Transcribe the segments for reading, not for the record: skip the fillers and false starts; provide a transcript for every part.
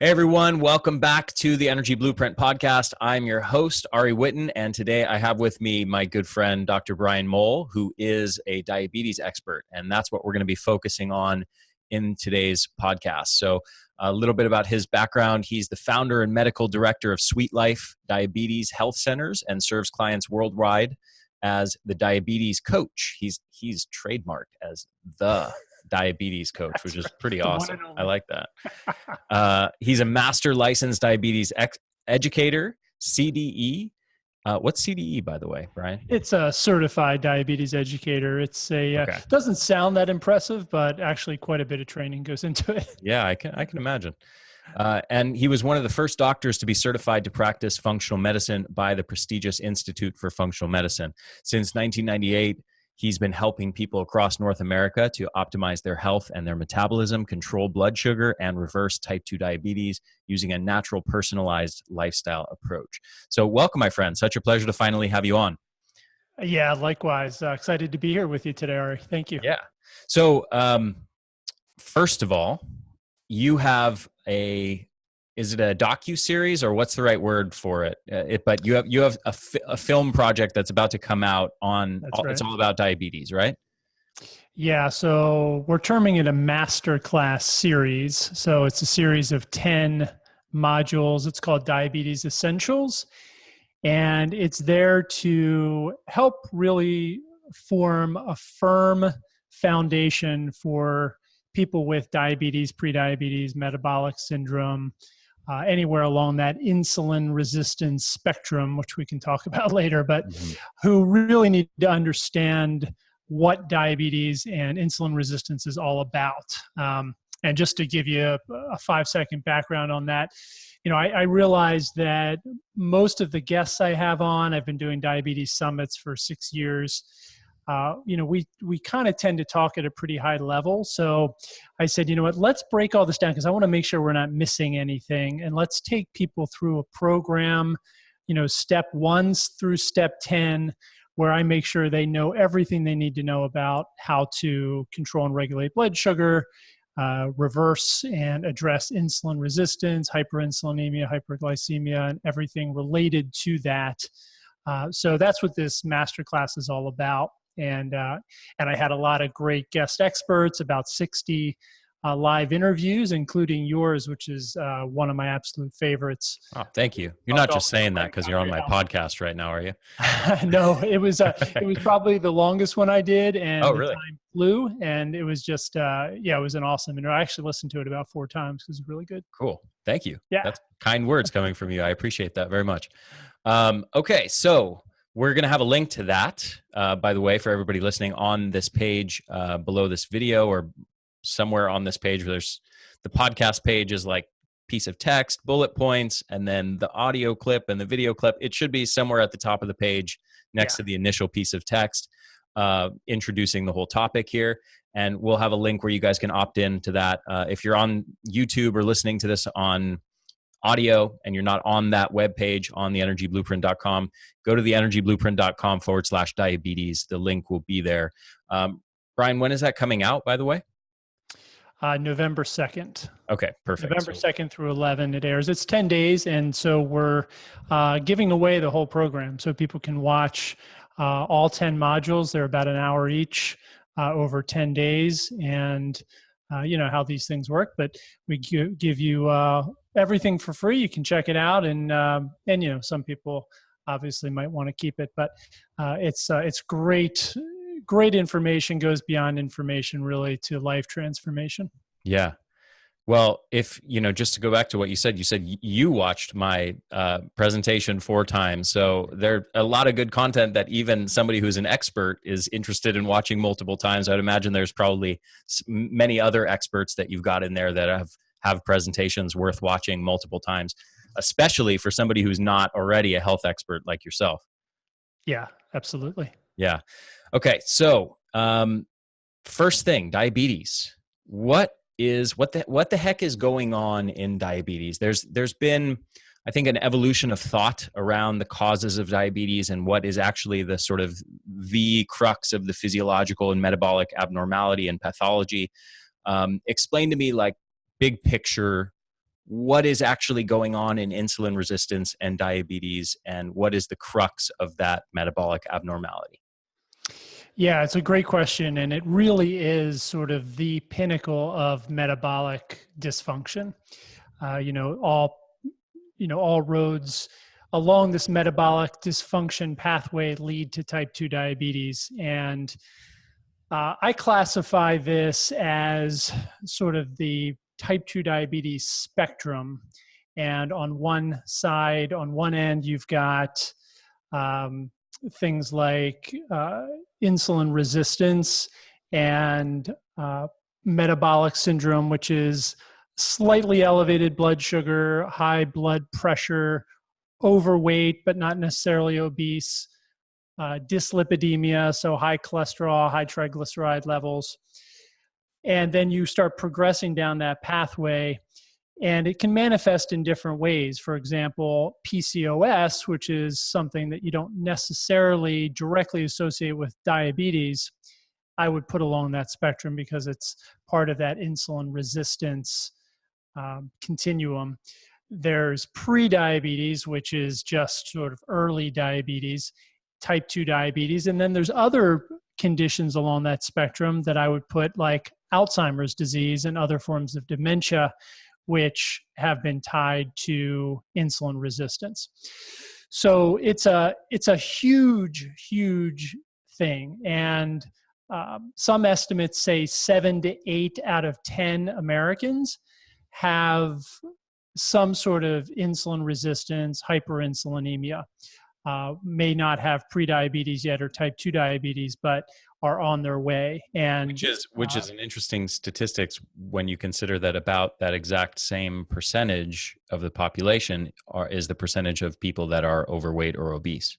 Hey everyone, welcome back to the Energy Blueprint podcast. I'm your host, Ari Whitten, and today I have with me my good friend, Dr. Brian Mowll, who is a diabetes expert, and that's what we're going to be focusing on in today's podcast. So a little bit about his background. He's the founder and medical director of Sweet Life Diabetes Health Centers and serves clients worldwide as the diabetes coach. He's trademarked as the diabetes coach, which is pretty awesome. I like that. He's a master licensed diabetes educator, CDE. What's CDE, by the way, Brian? It's a certified diabetes educator. It's doesn't sound that impressive, but actually quite a bit of training goes into it. Yeah, I can imagine. And he was one of the first doctors to be certified to practice functional medicine by the prestigious Institute for Functional Medicine. Since 1998, he's been helping people across North America to optimize their health and their metabolism, control blood sugar, and reverse type 2 diabetes using a natural, personalized lifestyle approach. So welcome, my friend. Such a pleasure to finally have you on. Yeah, likewise. Excited to be here with you today, Ari. Thank you. Yeah. So first of all, you have is it a docu-series or what's the right word for it? But you have a film project that's about to come out on, right. It's all about diabetes, right? Yeah, so we're terming it a Masterclass series. So it's a series of 10 modules. It's called Diabetes Essentials. And it's there to help really form a firm foundation for people with diabetes, prediabetes, metabolic syndrome, anywhere along that insulin resistance spectrum, which we can talk about later, but who really need to understand what diabetes and insulin resistance is all about. And just to give you a 5-second background on that, I realized that most of the guests I have on, I've been doing diabetes summits for 6 years. We kind of tend to talk at a pretty high level. So I said, you know what, let's break all this down because I want to make sure we're not missing anything. And let's take people through a program, step 1 through step 10, where I make sure they know everything they need to know about how to control and regulate blood sugar, reverse and address insulin resistance, hyperinsulinemia, hyperglycemia, and everything related to that. So that's what this masterclass is all about. And I had a lot of great guest experts, about 60 live interviews, including yours, which is one of my absolute favorites. Oh, thank you. You're not just saying that because you're on my podcast right now, are you? No, it was probably the longest one I did, and really? Time flew, and it was just it was an awesome interview. I actually listened to it about 4 times because it's really good. Cool. Thank you. Yeah. That's kind words coming from you. I appreciate that very much. Okay, so we're going to have a link to that, by the way, for everybody listening on this page below this video or somewhere on this page where there's the podcast page is like piece of text, bullet points, and then the audio clip and the video clip. It should be somewhere at the top of the page next to the initial piece of text introducing the whole topic here. And we'll have a link where you guys can opt in to that. If you're on YouTube or listening to this on audio and you're not on that webpage on the energyblueprint.com, go to the energyblueprint.com/diabetes. The link will be there. Brian, when is that coming out, by the way? November 2nd. Okay, perfect. November 2nd through 11 it airs. It's 10 days, and so we're giving away the whole program so people can watch all 10 modules. They're about an hour each over 10 days, and how these things work. But we give you everything for free. You can check it out, and some people obviously might want to keep it, but it's great. Great information, goes beyond information really to life transformation. Yeah. Well, if, just to go back to what you said you watched my presentation 4 times. So there's a lot of good content that even somebody who's an expert is interested in watching multiple times. I'd imagine there's probably many other experts that you've got in there that have presentations worth watching multiple times, especially for somebody who's not already a health expert like yourself. Yeah, absolutely. Yeah. Okay. So, first thing, diabetes. What the heck is going on in diabetes? There's been, I think, an evolution of thought around the causes of diabetes and what is actually the sort of the crux of the physiological and metabolic abnormality and pathology. Explain to me, like, big picture, what is actually going on in insulin resistance and diabetes, and what is the crux of that metabolic abnormality? Yeah, it's a great question, and it really is sort of the pinnacle of metabolic dysfunction. Uh, you know, all all roads along this metabolic dysfunction pathway lead to type 2 diabetes, and I classify this as sort of the type 2 diabetes spectrum. And on one side, on one end, you've got um, things like insulin resistance and metabolic syndrome, which is slightly elevated blood sugar, high blood pressure, overweight, but not necessarily obese, dyslipidemia, so high cholesterol, high triglyceride levels. And then you start progressing down that pathway, and it can manifest in different ways. For example, PCOS, which is something that you don't necessarily directly associate with diabetes, I would put along that spectrum because it's part of that insulin resistance continuum. There's prediabetes, which is just sort of early diabetes, type 2 diabetes. And then there's other conditions along that spectrum that I would put like Alzheimer's disease and other forms of dementia, which have been tied to insulin resistance. So it's a huge, huge thing. And some estimates say 7 to 8 out of 10 Americans have some sort of insulin resistance, hyperinsulinemia. May not have prediabetes yet or type 2 diabetes, but are on their way. And which is an interesting statistics when you consider that about that exact same percentage of the population is the percentage of people that are overweight or obese.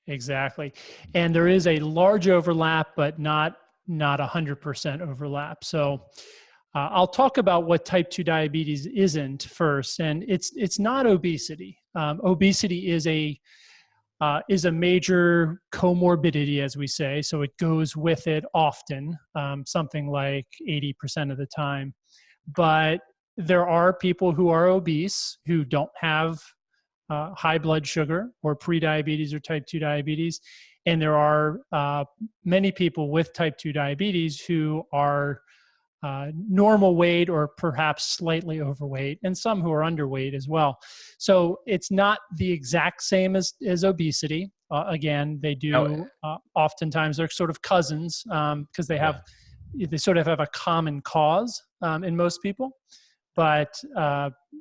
Exactly. And there is a large overlap, but not 100% overlap. So I'll talk about what type 2 diabetes isn't first, and it's not obesity. Obesity is a major comorbidity, as we say, so it goes with it often, something like 80% of the time. But there are people who are obese who don't have high blood sugar or prediabetes or type 2 diabetes, and there are many people with type 2 diabetes who are normal weight or perhaps slightly overweight, and some who are underweight as well. So it's not the exact same as obesity. Again, they do oftentimes they're sort of cousins because they sort of have a common cause in most people, but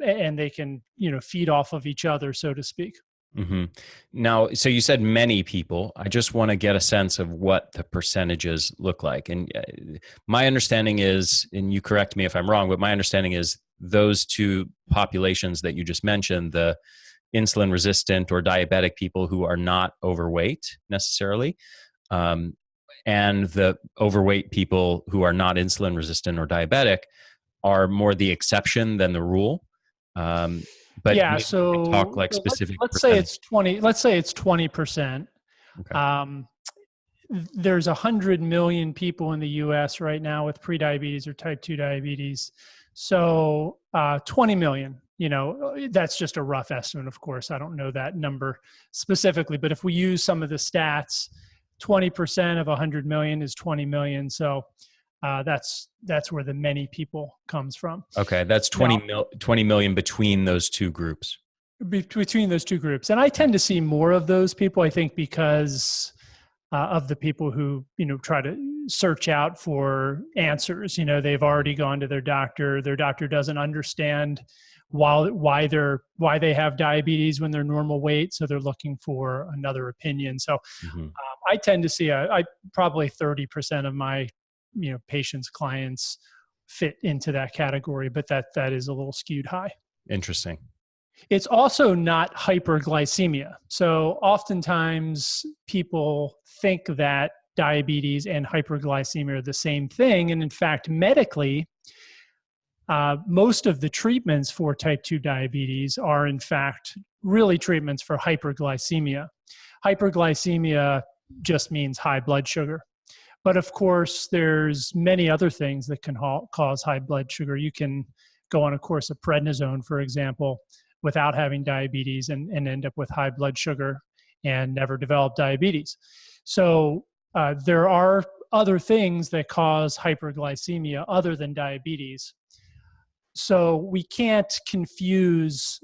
and they can feed off of each other, so to speak. Mm-hmm. Now, so you said many people. I just want to get a sense of what the percentages look like. And my understanding is, and you correct me if I'm wrong, but my understanding is those two populations that you just mentioned, the insulin resistant or diabetic people who are not overweight necessarily, and the overweight people who are not insulin resistant or diabetic are more the exception than the rule. But yeah, so talk like specific. Let's say it's 20. Let's say it's 20%. Okay. There's 100 million people in the U.S. right now with prediabetes or type 2 diabetes. So 20 million. That's just a rough estimate. Of course, I don't know that number specifically, but if we use some of the stats, 20% of 100 million is 20 million. So that's where the many people comes from. Okay, that's 20 million between those two groups. Between those two groups. And I tend to see more of those people, I think, because of the people who, try to search out for answers. They've already gone to their doctor. Their doctor doesn't understand why they have diabetes when they're normal weight. So they're looking for another opinion. So I tend to see probably 30% of my patients, clients fit into that category, but that is a little skewed high. Interesting. It's also not hyperglycemia. So oftentimes people think that diabetes and hyperglycemia are the same thing. And in fact, medically, most of the treatments for type 2 diabetes are in fact really treatments for hyperglycemia. Hyperglycemia just means high blood sugar. But of course, there's many other things that can cause high blood sugar. You can go on a course of prednisone, for example, without having diabetes and end up with high blood sugar and never develop diabetes. So there are other things that cause hyperglycemia other than diabetes. So we can't confuse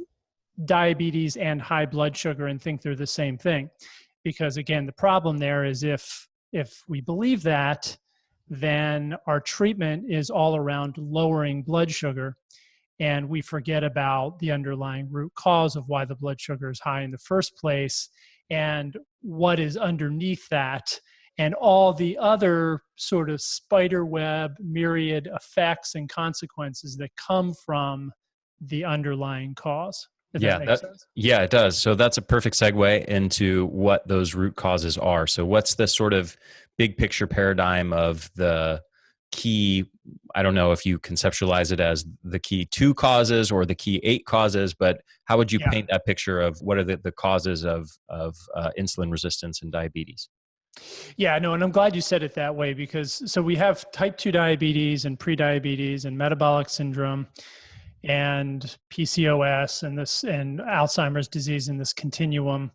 diabetes and high blood sugar and think they're the same thing. Because again, the problem there is if we believe that, then our treatment is all around lowering blood sugar, and we forget about the underlying root cause of why the blood sugar is high in the first place and what is underneath that, and all the other sort of spider web myriad effects and consequences that come from the underlying cause. Yeah, it does. So that's a perfect segue into what those root causes are. So what's the sort of big picture paradigm of the key, I don't know if you conceptualize it as the key 2 causes or the key 8 causes, but how would you paint that picture of what are the causes of insulin resistance and diabetes? Yeah, no, and I'm glad you said it that way, because so we have type 2 diabetes and prediabetes and metabolic syndrome and PCOS and Alzheimer's disease in this continuum.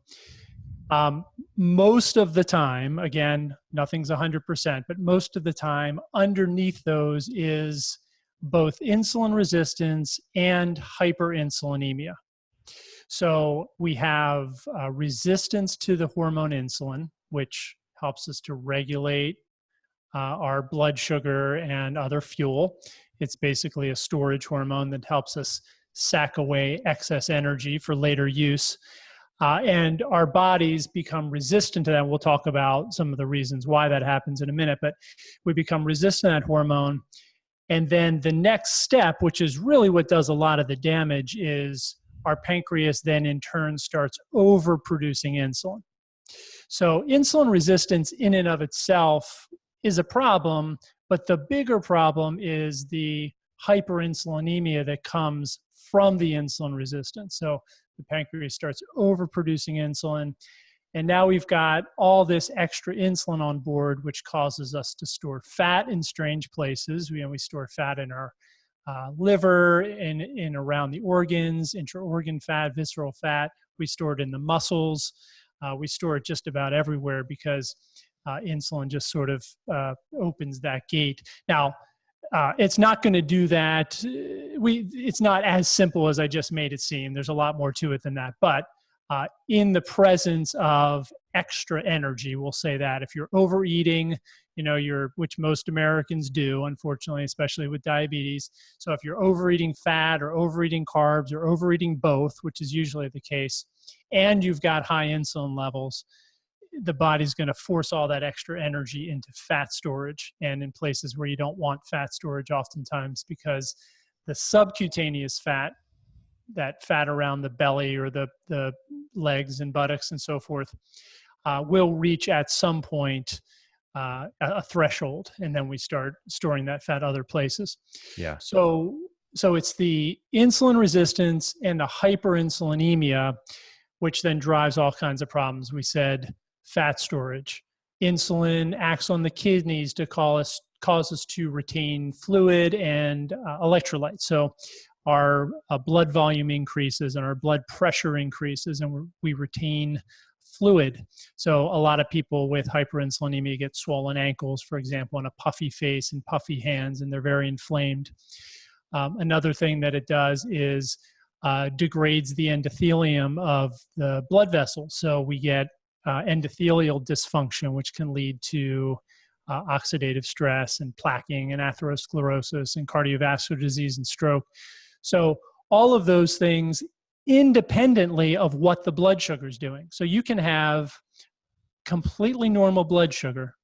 Most of the time, again, nothing's 100%, but most of the time underneath those is both insulin resistance and hyperinsulinemia. So we have resistance to the hormone insulin, which helps us to regulate our blood sugar and other fuel. It's basically a storage hormone that helps us sack away excess energy for later use. And our bodies become resistant to that. We'll talk about some of the reasons why that happens in a minute, but we become resistant to that hormone. And then the next step, which is really what does a lot of the damage, is our pancreas then in turn starts overproducing insulin. So insulin resistance in and of itself is a problem, but the bigger problem is the hyperinsulinemia that comes from the insulin resistance. So the pancreas starts overproducing insulin, and now we've got all this extra insulin on board, which causes us to store fat in strange places. We store fat in our liver, in around the organs, intra-organ fat, visceral fat. We store it in the muscles. We store it just about everywhere because insulin just sort of opens that gate. Now, it's not going to do that. It's not as simple as I just made it seem. There's a lot more to it than that. But in the presence of extra energy, we'll say that if you're overeating, which most Americans do, unfortunately, especially with diabetes. So if you're overeating fat or overeating carbs or overeating both, which is usually the case, and you've got high insulin levels, the body's going to force all that extra energy into fat storage, and in places where you don't want fat storage oftentimes, because the subcutaneous fat, that fat around the belly or the legs and buttocks and so forth, will reach at some point a threshold, and then we start storing that fat other places. Yeah. So it's the insulin resistance and the hyperinsulinemia, which then drives all kinds of problems. We said fat storage. Insulin acts on the kidneys to cause us to retain fluid and electrolytes. So our blood volume increases and our blood pressure increases, and we retain fluid. So a lot of people with hyperinsulinemia get swollen ankles, for example, and a puffy face and puffy hands, and they're very inflamed. Another thing that it does is degrades the endothelium of the blood vessels. So we get endothelial dysfunction, which can lead to oxidative stress and plaquing and atherosclerosis and cardiovascular disease and stroke. So all of those things independently of what the blood sugar is doing. So you can have completely normal blood sugar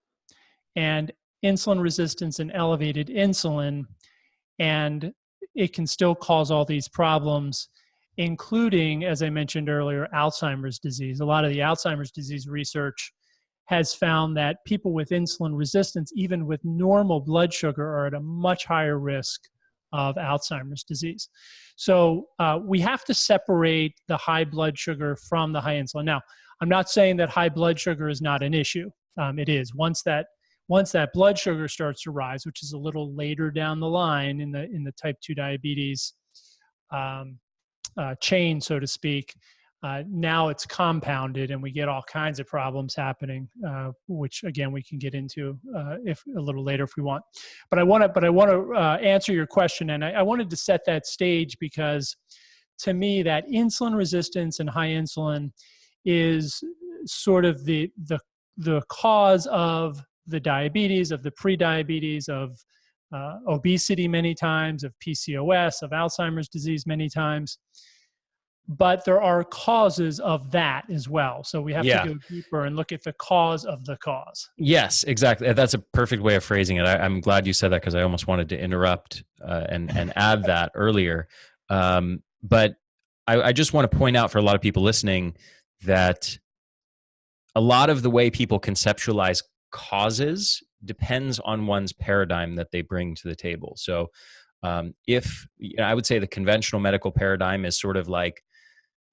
and insulin resistance and elevated insulin, and it can still cause all these problems, including, as I mentioned earlier, Alzheimer's disease. A lot of the Alzheimer's disease research has found that people with insulin resistance, even with normal blood sugar, are at a much higher risk of Alzheimer's disease. So we have to separate the high blood sugar from the high insulin. Now, I'm not saying that high blood sugar is not an issue. It is. Once once that blood sugar starts to rise, which is a little later down the line in the type 2 diabetes chain, so to speak, now it's compounded and we get all kinds of problems happening, which again we can get into if a little later if we want. But I want to answer your question, and I wanted to set that stage because to me that insulin resistance and high insulin is sort of the cause of the diabetes, of the prediabetes, of obesity many times, of PCOS, of Alzheimer's disease many times. But there are causes of that as well. So we have to go deeper and look at the cause of the cause. Yes, exactly. That's a perfect way of phrasing it. I'm glad you said that because I almost wanted to interrupt and add that earlier. But I just want to point out for a lot of people listening that a lot of the way people conceptualize causes depends on one's paradigm that they bring to the table. So if I would say the conventional medical paradigm is sort of like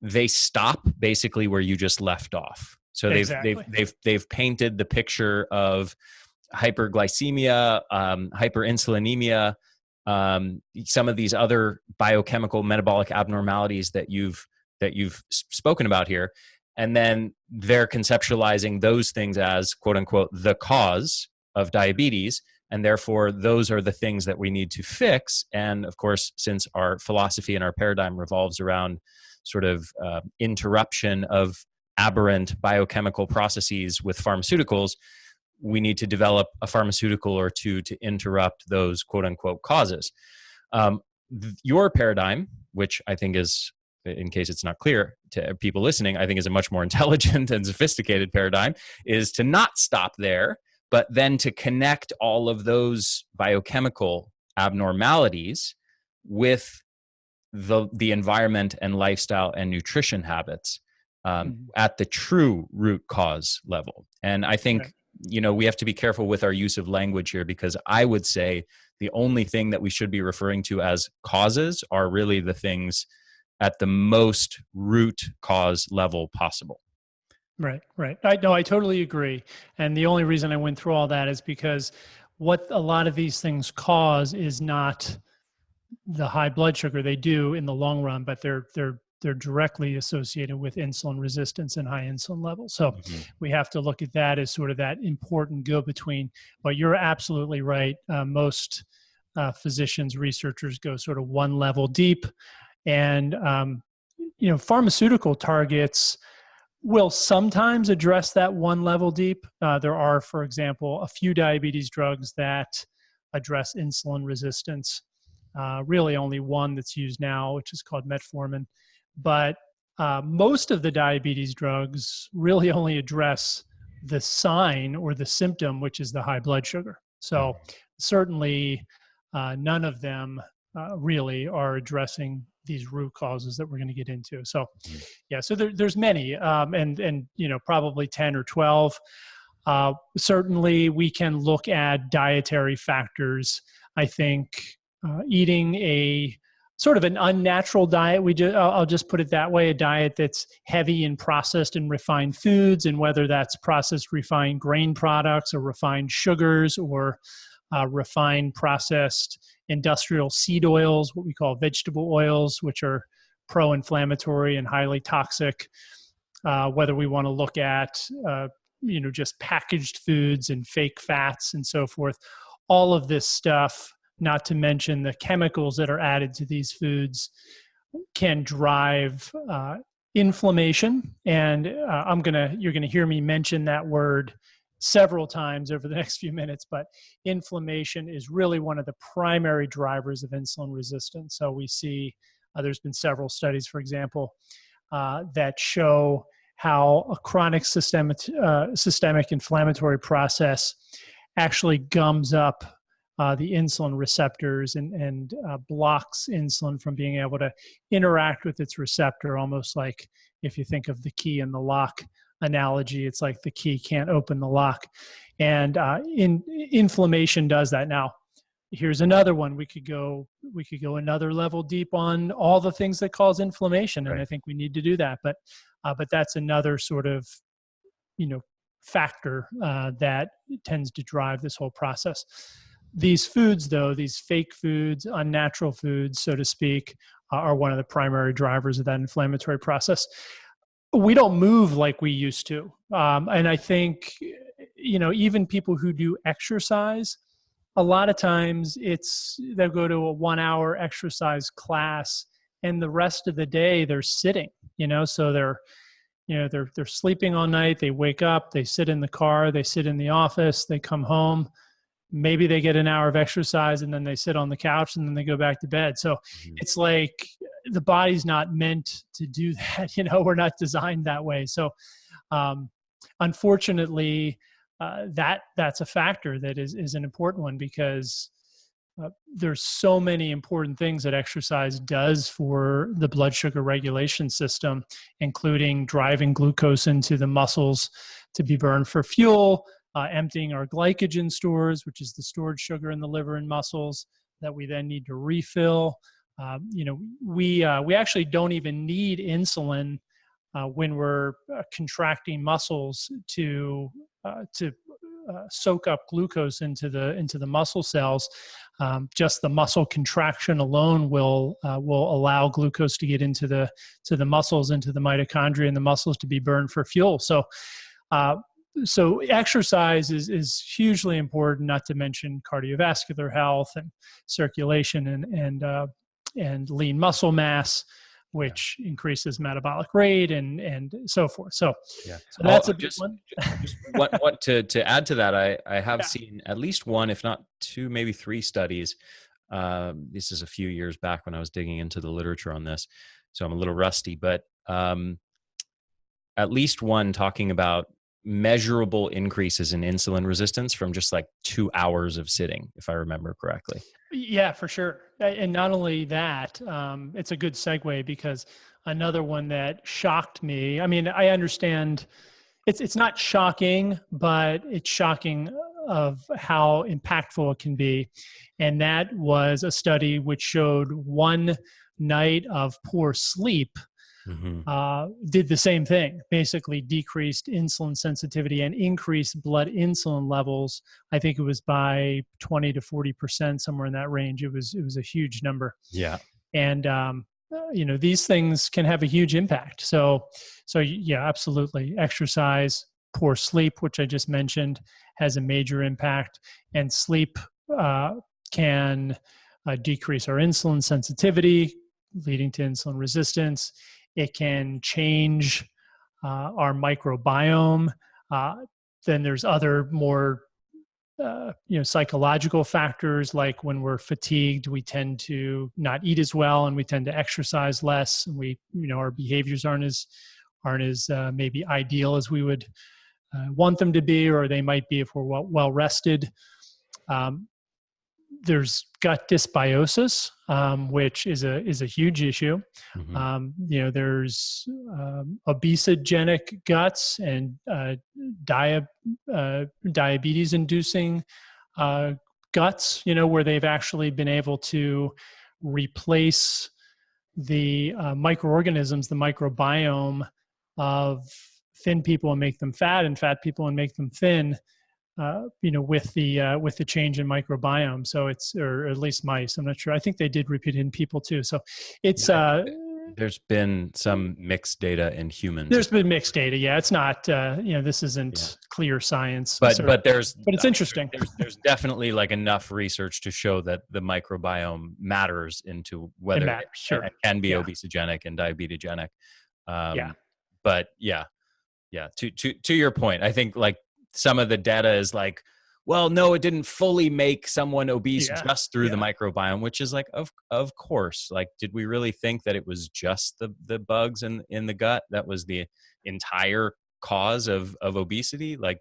they stop basically where you just left off. So they've painted the picture of hyperglycemia, hyperinsulinemia, some of these other biochemical metabolic abnormalities that you've spoken about here. And then they're conceptualizing those things as quote unquote the cause of diabetes. And therefore those are the things that we need to fix. And of course, since our philosophy and our paradigm revolves around sort of interruption of aberrant biochemical processes with pharmaceuticals, we need to develop a pharmaceutical or two to interrupt those quote unquote causes. Your paradigm, which I think is, in case it's not clear to people listening, I think is a much more intelligent and sophisticated paradigm, is to not stop there, but then to connect all of those biochemical abnormalities with the environment and lifestyle and nutrition habits at the true root cause level. And I think, we have to be careful with our use of language here, because I would say the only thing that we should be referring to as causes are really the things at the most root cause level possible. Right. I totally agree. And the only reason I went through all that is because what a lot of these things cause is not the high blood sugar. They do in the long run, but they're directly associated with insulin resistance and high insulin levels. So we have to look at that as sort of that important go-between. But you're absolutely right. Most physicians, researchers go sort of one level deep. And, pharmaceutical targets will sometimes address that one level deep. There are, for example, a few diabetes drugs that address insulin resistance. Really only one that's used now, which is called metformin. But most of the diabetes drugs really only address the sign or the symptom, which is the high blood sugar. So certainly none of them really are addressing these root causes that we're going to get into. So, so there's many, and probably 10 or 12. Certainly, we can look at dietary factors. I think eating a sort of an unnatural diet. I'll just put it that way: a diet that's heavy in processed and refined foods, and whether that's processed refined grain products or refined sugars or refined processed industrial seed oils, what we call vegetable oils, which are pro-inflammatory and highly toxic. Whether we want to look at, just packaged foods and fake fats and so forth, all of this stuff, not to mention the chemicals that are added to these foods, can drive inflammation. And you're gonna hear me mention that word several times over the next few minutes, but inflammation is really one of the primary drivers of insulin resistance. So we see there's been several studies, for example, that show how a chronic systemic inflammatory process actually gums up the insulin receptors and blocks insulin from being able to interact with its receptor, almost like if you think of the key in the lock analogy, it's like the key can't open the lock. And inflammation does that. Now, here's another one. We could go another level deep on all the things that cause inflammation, and I think we need to do that. But that's another sort of factor that tends to drive this whole process. These foods, though, these fake foods, unnatural foods, so to speak, are one of the primary drivers of that inflammatory process. We don't move like we used to. And I think, even people who do exercise, a lot of times they'll go to a 1 hour exercise class and the rest of the day they're sitting, so they're sleeping all night. They wake up, they sit in the car, they sit in the office, they come home. Maybe they get an hour of exercise and then they sit on the couch and then they go back to bed. So it's like the body's not meant to do that. We're not designed that way. So unfortunately, that's a factor that is an important one, because there's so many important things that exercise does for the blood sugar regulation system, including driving glucose into the muscles to be burned for fuel, emptying our glycogen stores, which is the stored sugar in the liver and muscles that we then need to refill. We actually don't even need insulin when we're contracting muscles to soak up glucose into the muscle cells. Just the muscle contraction alone will allow glucose to get into the muscles, into the mitochondria and the muscles to be burned for fuel. So exercise is hugely important, not to mention cardiovascular health and circulation and lean muscle mass, which increases metabolic rate and so forth. So that's a big one. Just what to add to that, I have seen at least one, if not two, maybe three studies. This is a few years back when I was digging into the literature on this, so I'm a little rusty, but at least one talking about measurable increases in insulin resistance from just like 2 hours of sitting, if I remember correctly. Yeah, for sure. And not only that, it's a good segue, because another one that shocked me, I mean, I understand it's not shocking, but it's shocking of how impactful it can be. And that was a study which showed one night of poor sleep did the same thing, basically decreased insulin sensitivity and increased blood insulin levels. I think it was by 20 to 40%, somewhere in that range. It was a huge number. Yeah. And, these things can have a huge impact. So yeah, absolutely. Exercise, poor sleep, which I just mentioned, has a major impact, and sleep can decrease our insulin sensitivity, leading to insulin resistance. It can change our microbiome. Then there's other more, psychological factors, like when we're fatigued, we tend to not eat as well, and we tend to exercise less. And we, our behaviors aren't as maybe ideal as we would want them to be, or they might be if we're well rested. There's gut dysbiosis, which is a huge issue. There's obesogenic guts and diabetes-inducing guts, where they've actually been able to replace the microorganisms, the microbiome of thin people and make them fat, and fat people and make them thin. With the change in microbiome. So or at least mice, I'm not sure. I think they did repeat it in people too. So it's, there's been some mixed data in humans. There's been mixed data. Yeah. It's not, this isn't clear science, but it's interesting. There's definitely like enough research to show that the microbiome matters into whether it can be obesogenic and diabetogenic. But to your point, I think like, some of the data is like, well, no, it didn't fully make someone obese just through the microbiome, which is like, of course, like, did we really think that it was just the bugs in the gut that was the entire cause of obesity? Like,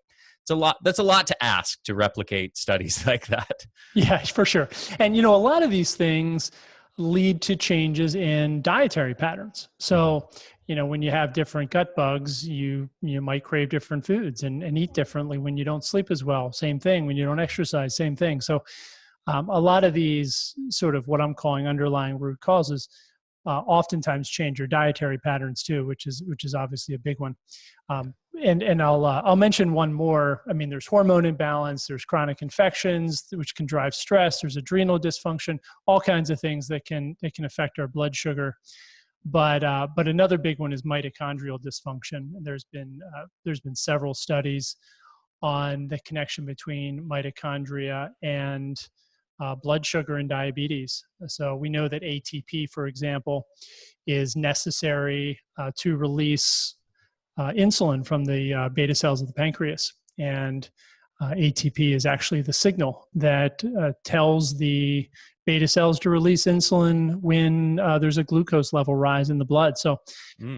that's a lot to ask to replicate studies like that. Yeah, for sure. And, a lot of these things lead to changes in dietary patterns. So, when you have different gut bugs, you might crave different foods and eat differently when you don't sleep as well. Same thing. When you don't exercise, same thing. So a lot of these sort of what I'm calling underlying root causes oftentimes change your dietary patterns too, which is obviously a big one. And I'll mention one more. I mean, there's hormone imbalance, there's chronic infections, which can drive stress. There's adrenal dysfunction, all kinds of things that can affect our blood sugar. But another big one is mitochondrial dysfunction. And there's been several studies on the connection between mitochondria and blood sugar and diabetes. So we know that ATP, for example, is necessary to release insulin from the beta cells of the pancreas. And ATP is actually the signal that tells the beta cells to release insulin when there's a glucose level rise in the blood. So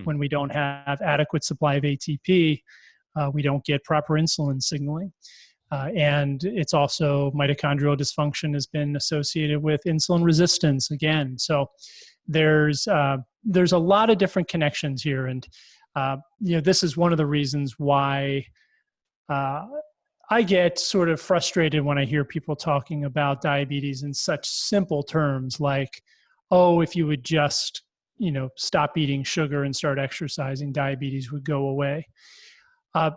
when we don't have adequate supply of ATP, we don't get proper insulin signaling. And it's also mitochondrial dysfunction has been associated with insulin resistance again. So there's a lot of different connections here. And, this is one of the reasons why I get sort of frustrated when I hear people talking about diabetes in such simple terms like, oh, if you would just, stop eating sugar and start exercising, diabetes would go away.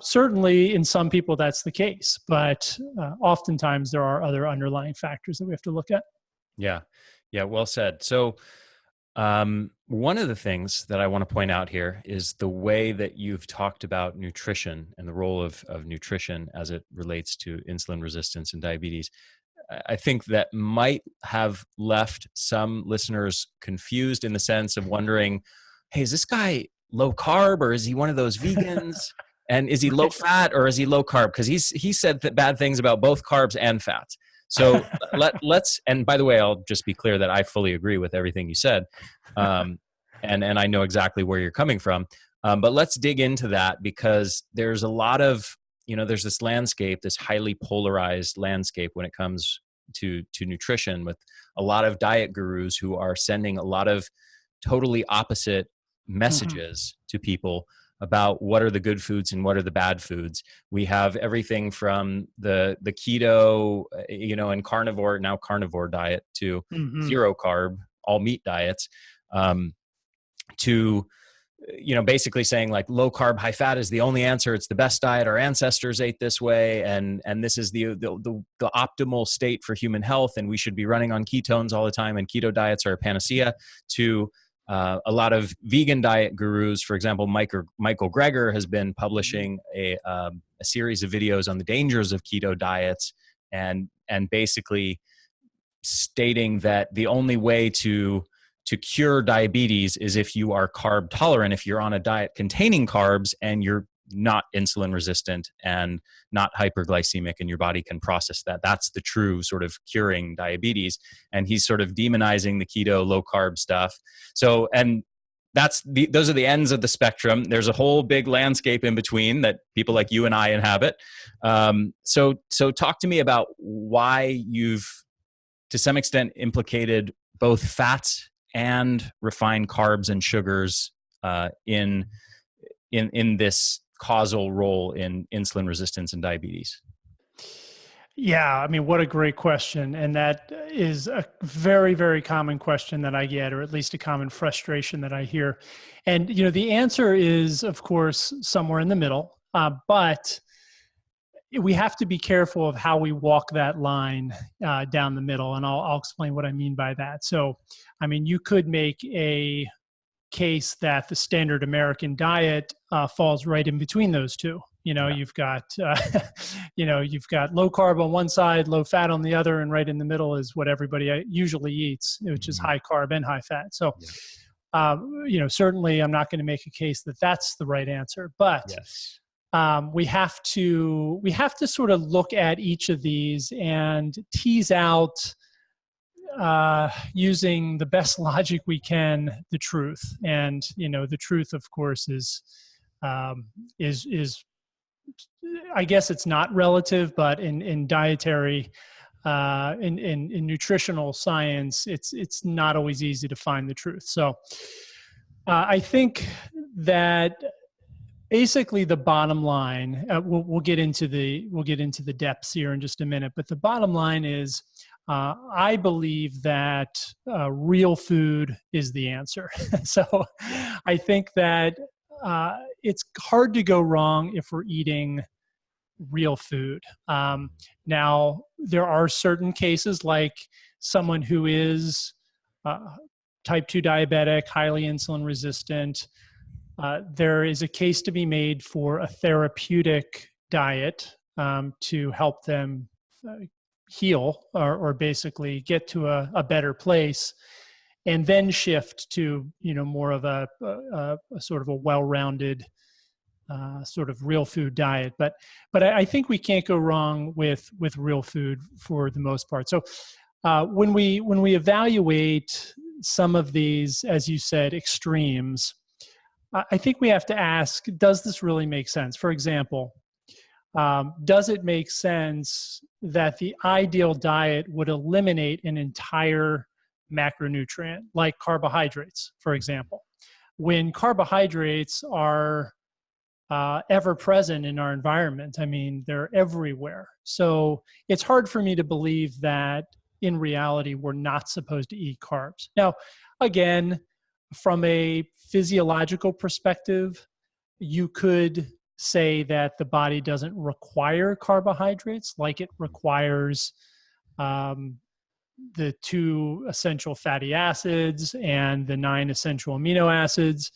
Certainly in some people that's the case, but oftentimes there are other underlying factors that we have to look at. Yeah. Well said. So one of the things that I want to point out here is the way that you've talked about nutrition and the role of nutrition as it relates to insulin resistance and diabetes. I think that might have left some listeners confused in the sense of wondering, hey, is this guy low carb or is he one of those vegans? And is he low fat or is he low carb? Because he said bad things about both carbs and fats. So let's, and by the way, I'll just be clear that I fully agree with everything you said. And I know exactly where you're coming from. But let's dig into that because there's a lot of, there's this landscape, this highly polarized landscape when it comes to nutrition with a lot of diet gurus who are sending a lot of totally opposite messages to people about what are the good foods and what are the bad foods. We have everything from the keto, and carnivore diet to zero carb, all meat diets, to, basically saying like low carb, high fat is the only answer. It's the best diet. Our ancestors ate this way. And this is the optimal state for human health. And we should be running on ketones all the time. And keto diets are a panacea to, a lot of vegan diet gurus. For example, Michael Greger has been publishing a series of videos on the dangers of keto diets and basically stating that the only way to cure diabetes is if you are carb tolerant, if you're on a diet containing carbs and you're not insulin resistant and not hyperglycemic and your body can process that. That's the true sort of curing diabetes. And he's sort of demonizing the keto low carb stuff. So, and those are the ends of the spectrum. There's a whole big landscape in between that people like you and I inhabit. So talk to me about why you've, to some extent, implicated both fats and refined carbs and sugars in this causal role in insulin resistance and diabetes. Yeah, I mean, what a great question. And that is a very, very common question that I get, or at least a common frustration that I hear. And, the answer is, of course, somewhere in the middle, but we have to be careful of how we walk that line down the middle. And I'll explain what I mean by that. So, I mean, you could make a case that the standard American diet falls right in between those two. You've got, you've got low carb on one side, low fat on the other, and right in the middle is what everybody usually eats, which is high carb and high fat. So, certainly I'm not going to make a case that that's the right answer, but we have to sort of look at each of these and tease out, using the best logic we can, the truth. And, the truth, of course, is I guess it's not relative, but in dietary, in nutritional science, it's not always easy to find the truth. So I think that basically the bottom line, we'll get into the depths here in just a minute, but the bottom line is I believe that real food is the answer. So I think that it's hard to go wrong if we're eating real food. Now, there are certain cases like someone who is type 2 diabetic, highly insulin resistant. There is a case to be made for a therapeutic diet to help them heal or basically get to a better place, and then shift to more of a sort of a well-rounded sort of real food diet. But I think we can't go wrong with real food for the most part. So when we evaluate some of these, as you said, extremes, I think we have to ask, does this really make sense? For example, does it make sense that the ideal diet would eliminate an entire macronutrient, like carbohydrates, for example, when carbohydrates are ever present in our environment? I mean, they're everywhere. So it's hard for me to believe that in reality, we're not supposed to eat carbs. Now, again, from a physiological perspective, you could say that the body doesn't require carbohydrates like it requires the 2 essential fatty acids and the 9 essential amino acids.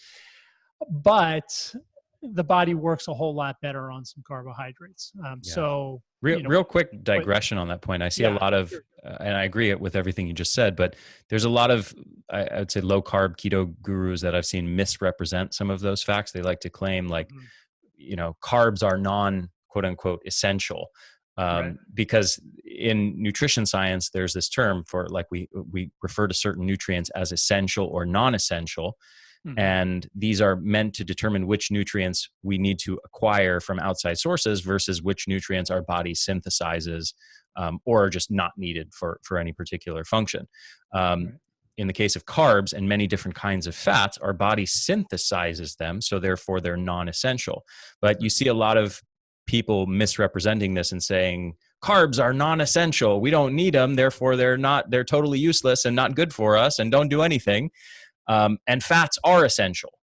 But the body works a whole lot better on some carbohydrates. So real quick digression on that point. I see a lot of, and I agree with everything you just said, but there's a lot of, I would say, low carb keto gurus that I've seen misrepresent some of those facts. They like to claim like, carbs are non quote unquote essential. Because in nutrition science, there's this term for like, we refer to certain nutrients as essential or non-essential. And these are meant to determine which nutrients we need to acquire from outside sources versus which nutrients our body synthesizes or are just not needed for any particular function. In the case of carbs and many different kinds of fats, our body synthesizes them, so therefore they're non-essential. But you see a lot of people misrepresenting this and saying, carbs are non-essential, we don't need them, therefore they're totally useless and not good for us and don't do anything. And fats are essential.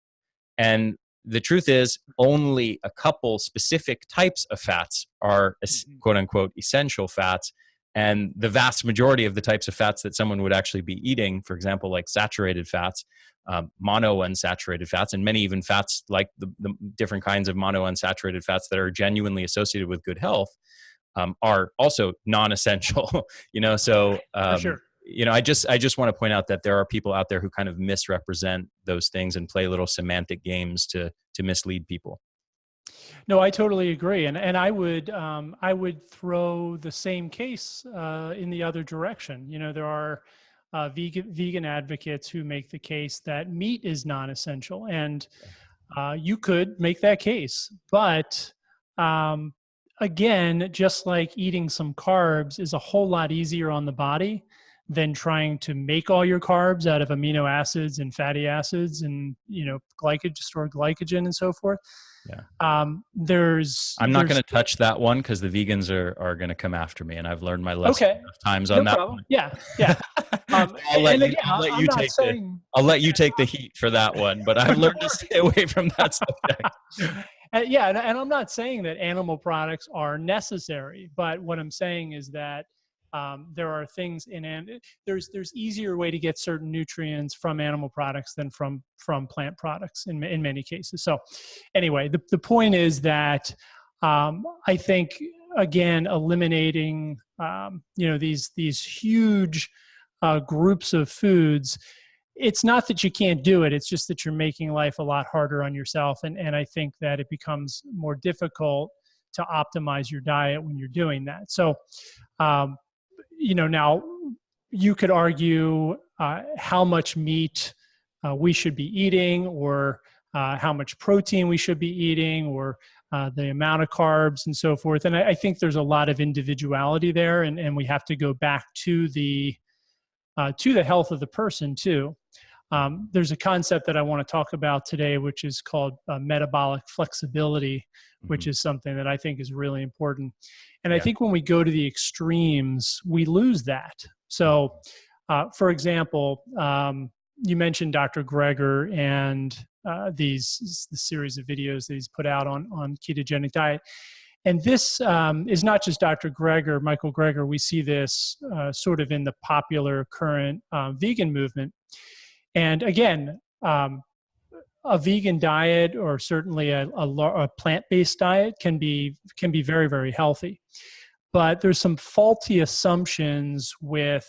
And the truth is, only a couple specific types of fats are quote unquote essential fats. And the vast majority of the types of fats that someone would actually be eating, for example, like saturated fats, monounsaturated fats, and many even fats like the different kinds of monounsaturated fats that are genuinely associated with good health, are also non-essential. So for sure. I just want to point out that there are people out there who kind of misrepresent those things and play little semantic games to mislead people. No, I totally agree, and I would throw the same case in the other direction. There are vegan advocates who make the case that meat is non-essential, and you could make that case, but again, just like eating some carbs is a whole lot easier on the body than trying to make all your carbs out of amino acids and fatty acids and stored glycogen and so forth. I'm not going to touch that one because the vegans are going to come after me, and I've learned my lesson enough times on that one. Yeah. I'll let you take the heat for that one, but I've learned to stay away from that subject. And I'm not saying that animal products are necessary, but what I'm saying is that there are things there's easier way to get certain nutrients from animal products than from plant products in many cases. So anyway, the point is that I think, again, eliminating these huge groups of foods, it's not that you can't do it, it's just that you're making life a lot harder on yourself, and I think that it becomes more difficult to optimize your diet when you're doing that. So now you could argue how much meat we should be eating, or how much protein we should be eating, or the amount of carbs and so forth. And I think there's a lot of individuality there, and we have to go back to the health of the person too. There's a concept that I want to talk about today, which is called metabolic flexibility, which is something that I think is really important. And I think when we go to the extremes, we lose that. So, for example, you mentioned Dr. Greger and the series of videos that he's put out on ketogenic diet. And this is not just Dr. Greger, Michael Greger. We see this sort of in the popular current vegan movement. And again, a vegan diet, or certainly a plant-based diet, can be very, very healthy. But there's some faulty assumptions with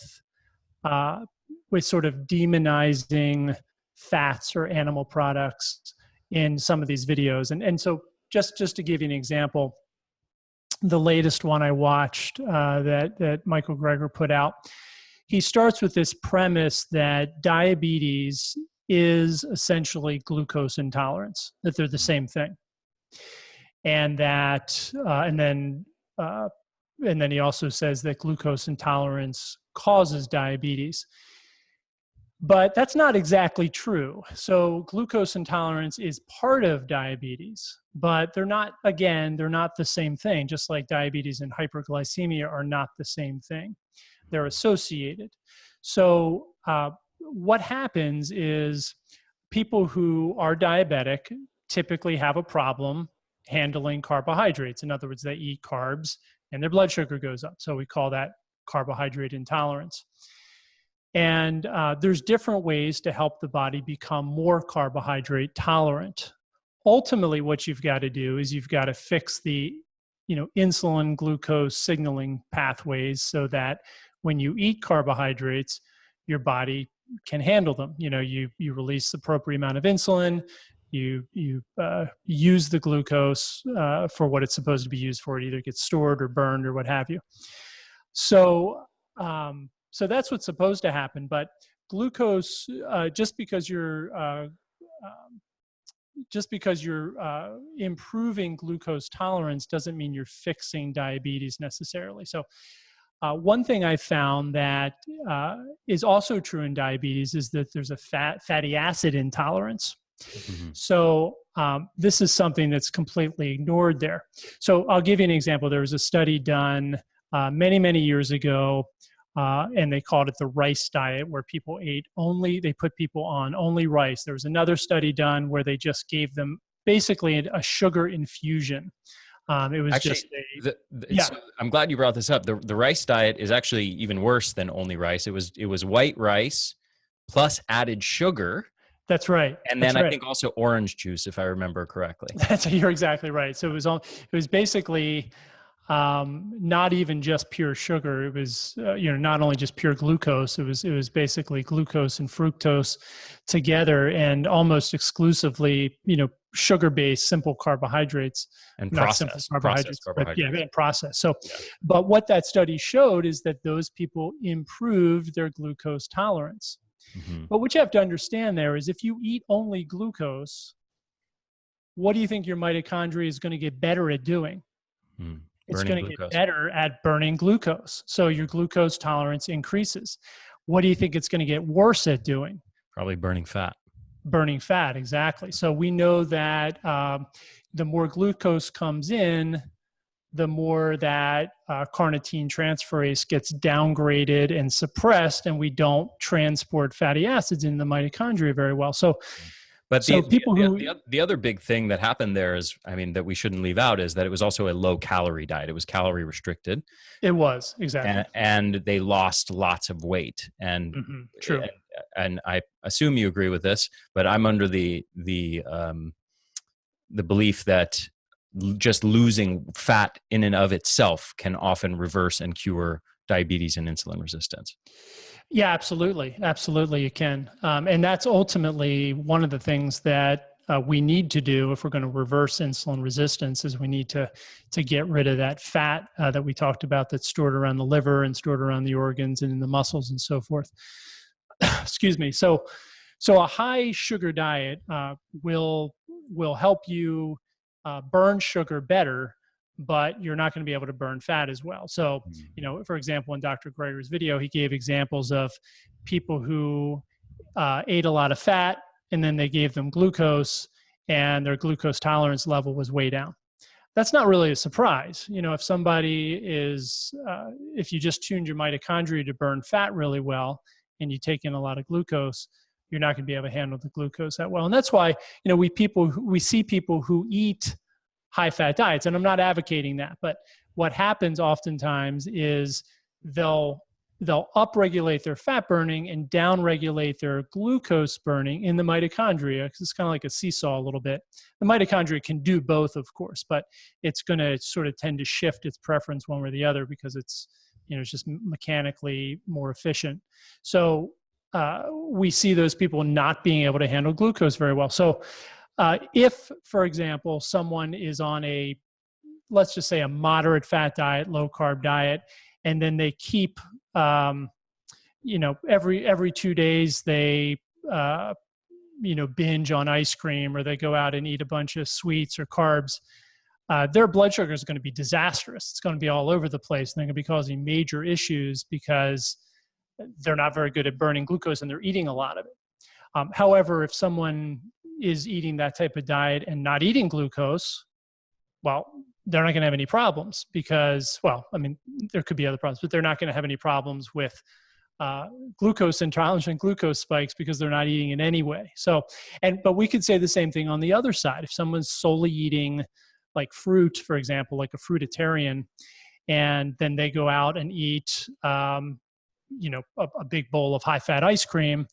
sort of demonizing fats or animal products in some of these videos. And so just to give you an example, the latest one I watched that Michael Greger put out, he starts with this premise that diabetes is essentially glucose intolerance, that they're the same thing. And that, and then he also says that glucose intolerance causes diabetes. But that's not exactly true. So glucose intolerance is part of diabetes, but they're not the same thing, just like diabetes and hyperglycemia are not the same thing. They're associated. So what happens is people who are diabetic typically have a problem handling carbohydrates. In other words, they eat carbs and their blood sugar goes up. So we call that carbohydrate intolerance. And there's different ways to help the body become more carbohydrate tolerant. Ultimately, what you've got to do is you've got to fix the, insulin glucose signaling pathways so that when you eat carbohydrates, your body can handle them. You release the appropriate amount of insulin. You use the glucose for what it's supposed to be used for. It either gets stored or burned or what have you. So that's what's supposed to happen. But glucose, just because you're improving glucose tolerance doesn't mean you're fixing diabetes necessarily. So one thing I found that is also true in diabetes is that there's a fatty acid intolerance. Mm-hmm. So this is something that's completely ignored there. So I'll give you an example. There was a study done many, many years ago, and they called it the rice diet, where they put people on only rice. There was another study done where they just gave them basically a sugar infusion. It was actually, so I'm glad you brought this up. The rice diet is actually even worse than only rice. It was white rice plus added sugar. That's right. And then I think also orange juice, if I remember correctly. You're exactly right. So it was basically not even just pure sugar. It was not only just pure glucose. It was basically glucose and fructose together, and almost exclusively sugar-based simple carbohydrates and processed carbohydrates. And processed. So, yeah. But what that study showed is that those people improved their glucose tolerance. Mm-hmm. But what you have to understand there is if you eat only glucose, what do you think your mitochondria is going to get better at doing? It's going to get better at burning glucose. So your glucose tolerance increases. What do you think it's going to get worse at doing? Probably burning fat. Burning fat, exactly. So we know that the more glucose comes in, the more that carnitine transferase gets downgraded and suppressed, and we don't transport fatty acids in the mitochondria very well. But the other big thing that happened there is, that we shouldn't leave out, is that it was also a low calorie diet. It was calorie restricted. It was, exactly. And they lost lots of weight. And true. And I assume you agree with this, but I'm under the belief that just losing fat in and of itself can often reverse and cure diabetes and insulin resistance. Yeah, absolutely. Absolutely, you can. And that's ultimately one of the things that we need to do if we're going to reverse insulin resistance, is we need to get rid of that fat that we talked about that's stored around the liver and stored around the organs and in the muscles and so forth. Excuse me. So a high sugar diet will help you burn sugar better, but you're not going to be able to burn fat as well. So, for example, in Dr. Greger's video, he gave examples of people who ate a lot of fat, and then they gave them glucose, and their glucose tolerance level was way down. That's not really a surprise. If somebody if you just tuned your mitochondria to burn fat really well and you take in a lot of glucose, you're not going to be able to handle the glucose that well. And that's why, we see people who eat high fat diets, and I'm not advocating that, but what happens oftentimes is they'll upregulate their fat burning and downregulate their glucose burning in the mitochondria, because it's kind of like a seesaw a little bit. The mitochondria can do both, of course, but it's going to sort of tend to shift its preference one way or the other because it's just mechanically more efficient. So we see those people not being able to handle glucose very well. So if, for example, someone is on let's just say a moderate fat diet, low carb diet, and then they keep, every 2 days they, binge on ice cream, or they go out and eat a bunch of sweets or carbs, their blood sugar is going to be disastrous. It's going to be all over the place, and they're going to be causing major issues because they're not very good at burning glucose and they're eating a lot of it. However, if someone is eating that type of diet and not eating glucose, well, they're not going to have any problems because, there could be other problems, but they're not going to have any problems with glucose intolerance and glucose spikes because they're not eating it anyway. So, but we could say the same thing on the other side. If someone's solely eating like fruit, for example, like a fruitarian, and then they go out and eat, a big bowl of high fat ice cream,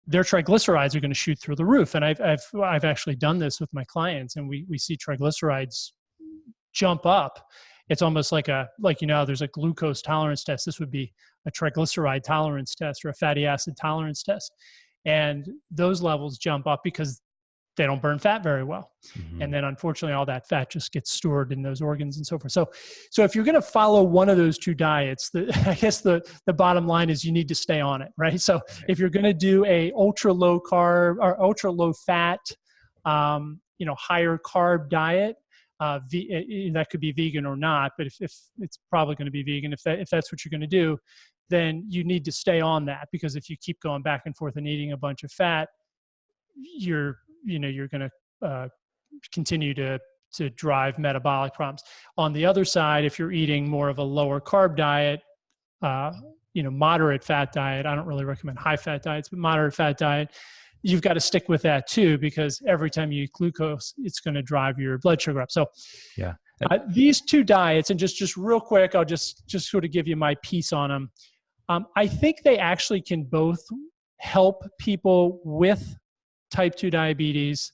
their triglycerides are going to shoot through the roof. And I've actually done this with my clients, and we see triglycerides jump up. It's almost like there's a glucose tolerance test. This would be a triglyceride tolerance test or a fatty acid tolerance test. And those levels jump up because they don't burn fat very well. Mm-hmm. And then unfortunately, all that fat just gets stored in those organs and so forth. So if you're going to follow one of those two diets, I guess the bottom line is you need to stay on it, right? So if you're going to do a ultra low carb or ultra low fat, higher carb diet, that could be vegan or not, but if it's probably going to be vegan, if that's what you're going to do, then you need to stay on that, because if you keep going back and forth and eating a bunch of fat, you're going to continue to drive metabolic problems. On the other side, if you're eating more of a lower carb diet, moderate fat diet, I don't really recommend high fat diets, but moderate fat diet, you've got to stick with that too, because every time you eat glucose, it's going to drive your blood sugar up. So yeah, these two diets, and just real quick, I'll just sort of give you my piece on them. I think they actually can both help people with type 2 diabetes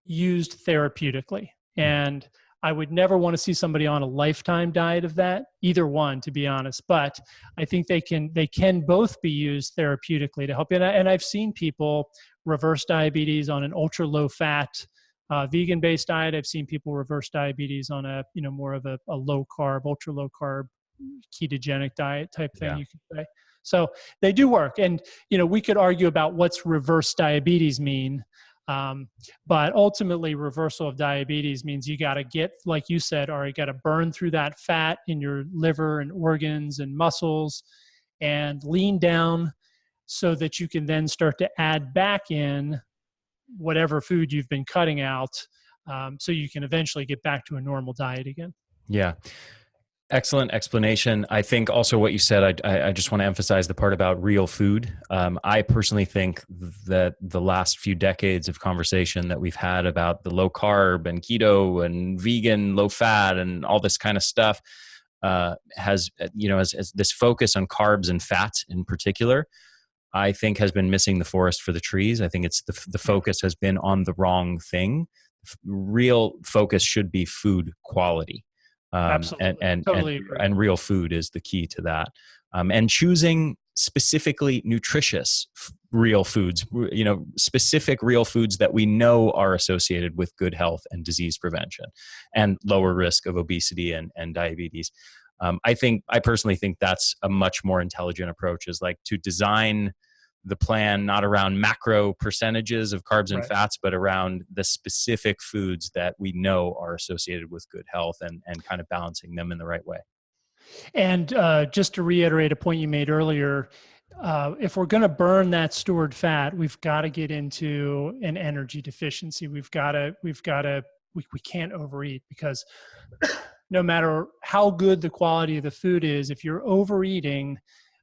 used therapeutically. And I would never want to see somebody on a lifetime diet of that, either one, to be honest. But I think they can both be used therapeutically to help you. And I've seen people reverse diabetes on an ultra low fat, vegan-based diet. I've seen people reverse diabetes on a, more of a low carb, ultra low carb, ketogenic diet type thing, you could say. So they do work. And, we could argue about what's reverse diabetes mean. But ultimately, reversal of diabetes means you got to get, like you said, or you got to burn through that fat in your liver and organs and muscles and lean down so that you can then start to add back in whatever food you've been cutting out, so you can eventually get back to a normal diet again. Yeah. Excellent explanation. I think also what you said, I just want to emphasize the part about real food. I personally think that the last few decades of conversation that we've had about the low carb and keto and vegan, low fat and all this kind of stuff has this focus on carbs and fats in particular, I think has been missing the forest for the trees. I think it's the focus has been on the wrong thing. Real focus should be food quality. Absolutely. And real food is the key to that. And choosing specifically nutritious real foods, specific real foods that we know are associated with good health and disease prevention and lower risk of obesity and diabetes. I personally think that's a much more intelligent approach, is like to design the plan not around macro percentages of carbs and fats, but around the specific foods that we know are associated with good health and kind of balancing them in the right way. And just to reiterate a point you made earlier, if we're going to burn that stored fat, we've got to get into an energy deficiency. We can't overeat, because no matter how good the quality of the food is, if you're overeating,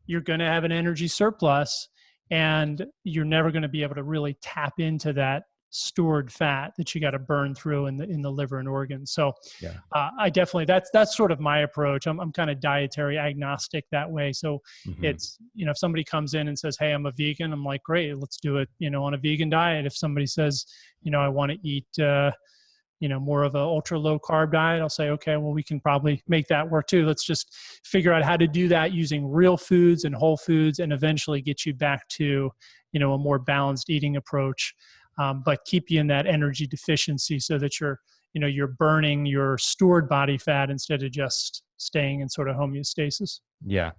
you're going to have an energy surplus, and you're never going to be able to really tap into that stored fat that you got to burn through in the liver and organs. So Yeah. I definitely, that's sort of my approach. I'm kind of dietary agnostic that way. So it's, if somebody comes in and says, hey, I'm a vegan, I'm like, great, let's do it, on a vegan diet. If somebody says, I want to eat, more of a ultra low carb diet, I'll say, okay, well, we can probably make that work too. Let's just figure out how to do that using real foods and whole foods, and eventually get you back to, a more balanced eating approach. But keep you in that energy deficiency so that you're burning your stored body fat instead of just staying in sort of homeostasis. Yeah.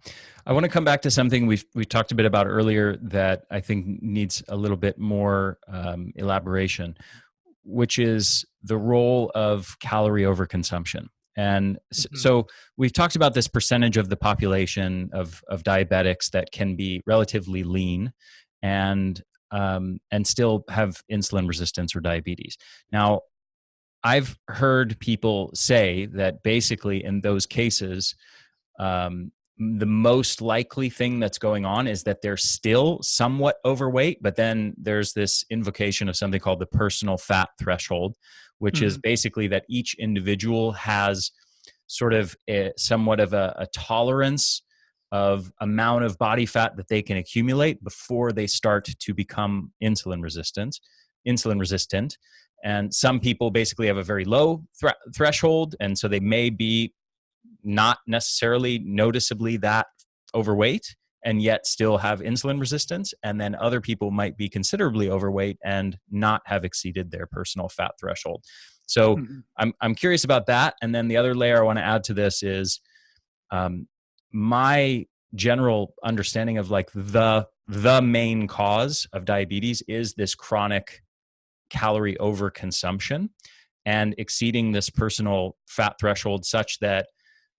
I want to come back to something we talked a bit about earlier that I think needs a little bit more elaboration, which is the role of calorie overconsumption. And so we've talked about this percentage of the population of diabetics that can be relatively lean and still have insulin resistance or diabetes. Now, I've heard people say that basically in those cases, the most likely thing that's going on is that they're still somewhat overweight, but then there's this invocation of something called the personal fat threshold, which is basically that each individual has sort of somewhat of a tolerance of amount of body fat that they can accumulate before they start to become insulin resistant. And some people basically have a very low threshold, and so they may be not necessarily noticeably that overweight and yet still have insulin resistance. And then other people might be considerably overweight and not have exceeded their personal fat threshold. So I'm curious about that. And then the other layer I want to add to this is my general understanding of like the main cause of diabetes is this chronic calorie overconsumption and exceeding this personal fat threshold such that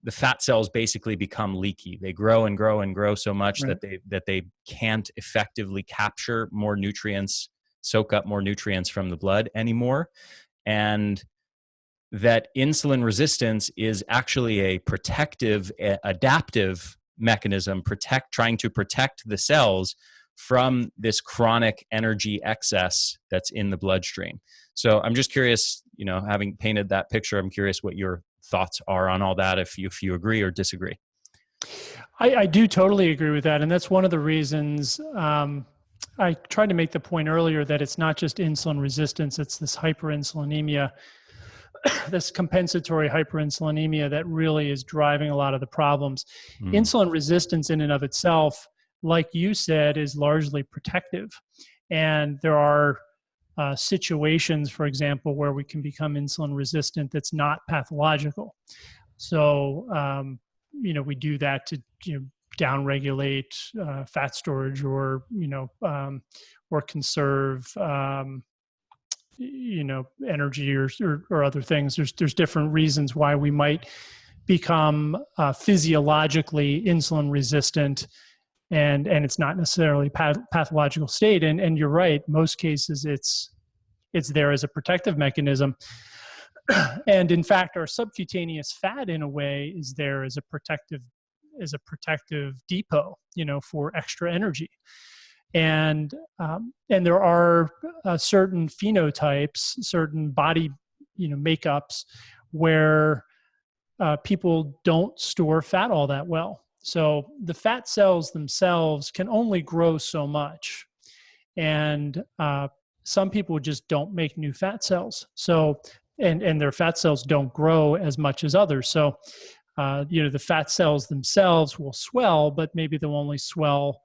the fat cells basically become leaky. They grow and grow and grow so much that they can't effectively capture more nutrients, soak up more nutrients from the blood anymore. And that insulin resistance is actually a protective, adaptive mechanism, trying to protect the cells from this chronic energy excess that's in the bloodstream. So I'm just curious, having painted that picture, I'm curious what your thoughts are on all that, if you agree or disagree. I do totally agree with that. And that's one of the reasons I tried to make the point earlier that it's not just insulin resistance, it's this hyperinsulinemia, this compensatory hyperinsulinemia that really is driving a lot of the problems. Insulin resistance in and of itself, like you said, is largely protective. And there are situations, for example, where we can become insulin resistant that's not pathological. So, we do that to downregulate fat storage or conserve energy or other things. There's different reasons why we might become physiologically insulin resistant, and it's not necessarily pathological state. And you're right, most cases it's there as a protective mechanism. And in fact, our subcutaneous fat in a way is there as a protective depot, for extra energy. And there are certain phenotypes, certain body, makeups where people don't store fat all that well. So the fat cells themselves can only grow so much. And some people just don't make new fat cells. So, and their fat cells don't grow as much as others. So, the fat cells themselves will swell, but maybe they'll only swell,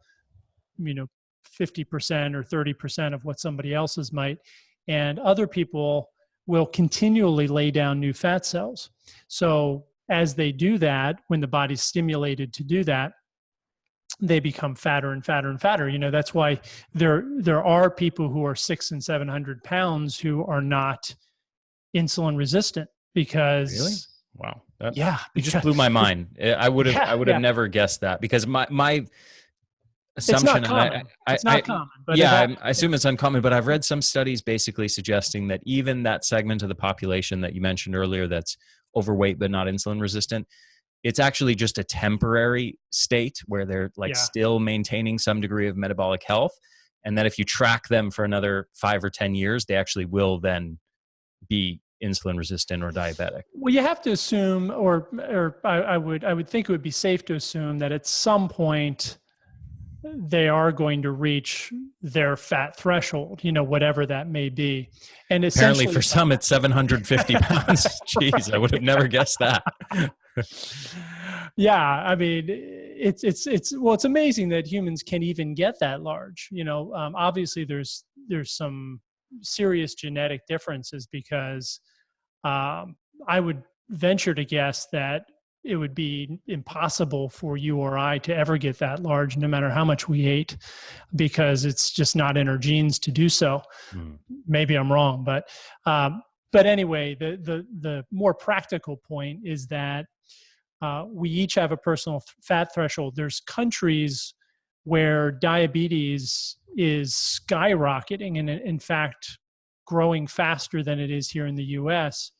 50% or 30% of what somebody else's might. And other people will continually lay down new fat cells. So as they do that, when the body's stimulated to do that, they become fatter and fatter and fatter. That's why there are people who are 600 and 700 pounds who are not insulin resistant because. Really? Wow. Yeah. You just blew my mind. I would have never guessed that, because my It's not assumption, and common. It's not common, but it yeah, happens. I assume it's uncommon, but I've read some studies basically suggesting that even that segment of the population that you mentioned earlier that's overweight but not insulin resistant, it's actually just a temporary state where they're like Yeah. still maintaining some degree of metabolic health. And that if you track them for another 5 or 10 years, they actually will then be insulin resistant or diabetic. Well, you have to assume, or I would think it would be safe to assume that at some point they are going to reach their fat threshold, whatever that may be. And Apparently, essentially, for some, it's 750 pounds. Jeez, I would have never guessed that. yeah, I mean, it's amazing that humans can even get that large. Obviously, there's some serious genetic differences because I would venture to guess that it would be impossible for you or I to ever get that large, no matter how much we ate, because it's just not in our genes to do so. Hmm. Maybe I'm wrong, but anyway, the more practical point is that we each have a personal fat threshold. There's countries where diabetes is skyrocketing, and in fact, growing faster than it is here in the U.S.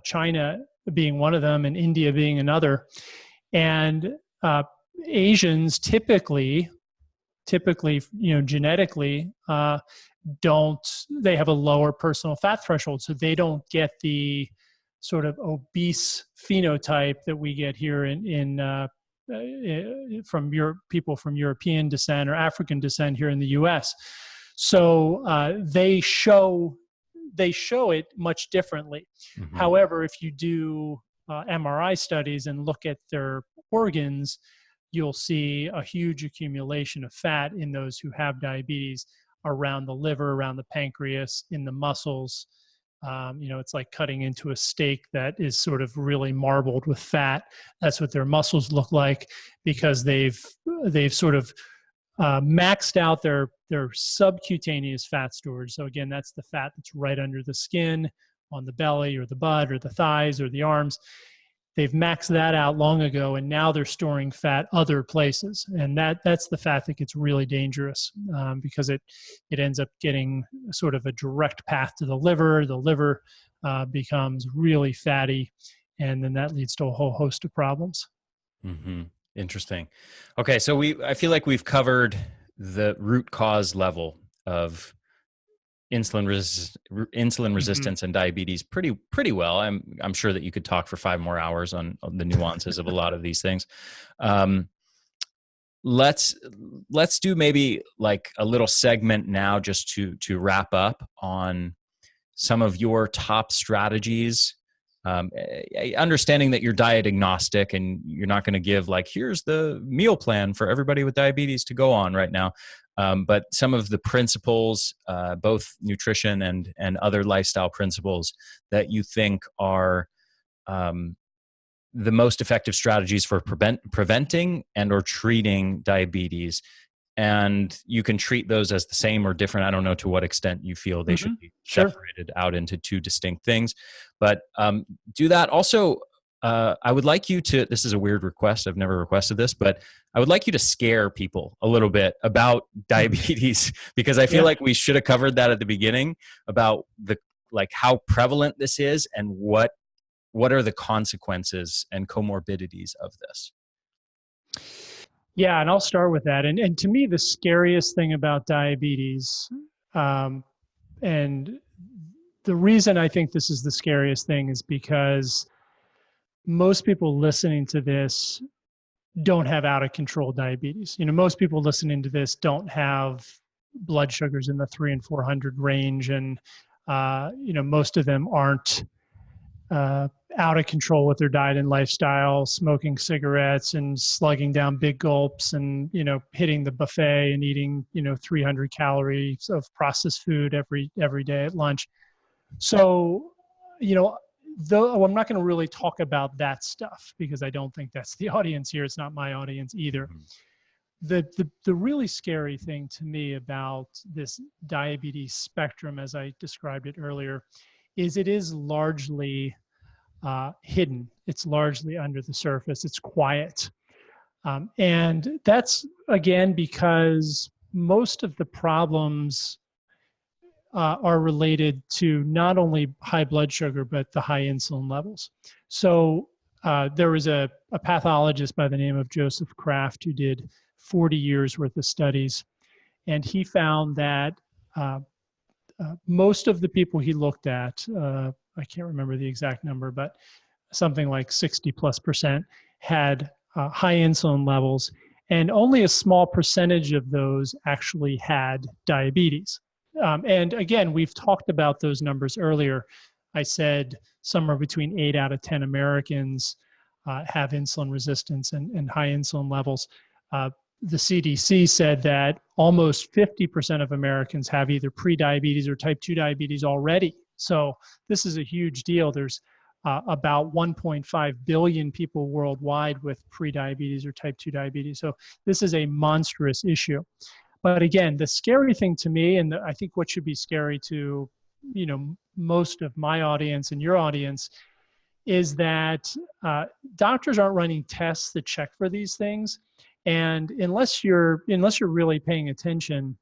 China being one of them, and India being another. And Asians typically, genetically, they have a lower personal fat threshold, so they don't get the sort of obese phenotype that we get here from people from European descent or African descent here in the U.S. So they show it much differently. Mm-hmm. However, if you do MRI studies and look at their organs, you'll see a huge accumulation of fat in those who have diabetes around the liver, around the pancreas, in the muscles. It's like cutting into a steak that is sort of really marbled with fat. That's what their muscles look like, because they've sort of maxed out their subcutaneous fat storage. So again, that's the fat that's right under the skin, on the belly or the butt or the thighs or the arms. They've maxed that out long ago, and now they're storing fat other places. And that's the fat that gets really dangerous, because it ends up getting sort of a direct path to the liver. The liver becomes really fatty, and then that leads to a whole host of problems. Mm-hmm. Interesting. Okay, so I feel like we've covered the root cause level of insulin resistance and diabetes pretty well. I'm sure that you could talk for 5 more hours on the nuances of a lot of these things. Let's do maybe like a little segment now, just to wrap up on some of your top strategies. Understanding that you're diet agnostic and you're not going to give like, here's the meal plan for everybody with diabetes to go on right now. But some of the principles, both nutrition and other lifestyle principles that you think are the most effective strategies for preventing and or treating diabetes. And you can treat those as the same or different. I don't know to what extent you feel they should be separated out into 2 distinct things, but do that. Also, I would like you to, this is a weird request, I've never requested this, but I would like you to scare people a little bit about diabetes, because I feel like we should have covered that at the beginning, about how prevalent this is and what are the consequences and comorbidities of this. Yeah, and I'll start with that. And to me, the scariest thing about diabetes, and the reason I think this is the scariest thing, is because most people listening to this don't have out of control diabetes. Most people listening to this don't have blood sugars in the 300 and 400 range, and most of them aren't out of control with their diet and lifestyle, smoking cigarettes and slugging down big gulps, and hitting the buffet and eating 300 calories of processed food every day at lunch. So though I'm not going to really talk about that stuff, because I don't think that's the audience here. It's not my audience either. The really scary thing to me about this diabetes spectrum, as I described it earlier, is it is largely hidden. It's largely under the surface. It's quiet. And that's, again, because most of the problems are related to not only high blood sugar, but the high insulin levels. So there was a pathologist by the name of Joseph Kraft who did 40 years worth of studies. And he found that most of the people he looked at, I can't remember the exact number, but something like 60+% had high insulin levels, and only a small percentage of those actually had diabetes. And again, we've talked about those numbers earlier. I said somewhere between 8 out of 10 Americans have insulin resistance and high insulin levels. The CDC said that almost 50% of Americans have either prediabetes or type 2 diabetes already. So this is a huge deal. There's about 1.5 billion people worldwide with prediabetes or type 2 diabetes. So this is a monstrous issue. But again, the scary thing to me, and I think what should be scary to, most of my audience and your audience, is that doctors aren't running tests that check for these things. And unless you're really paying attention,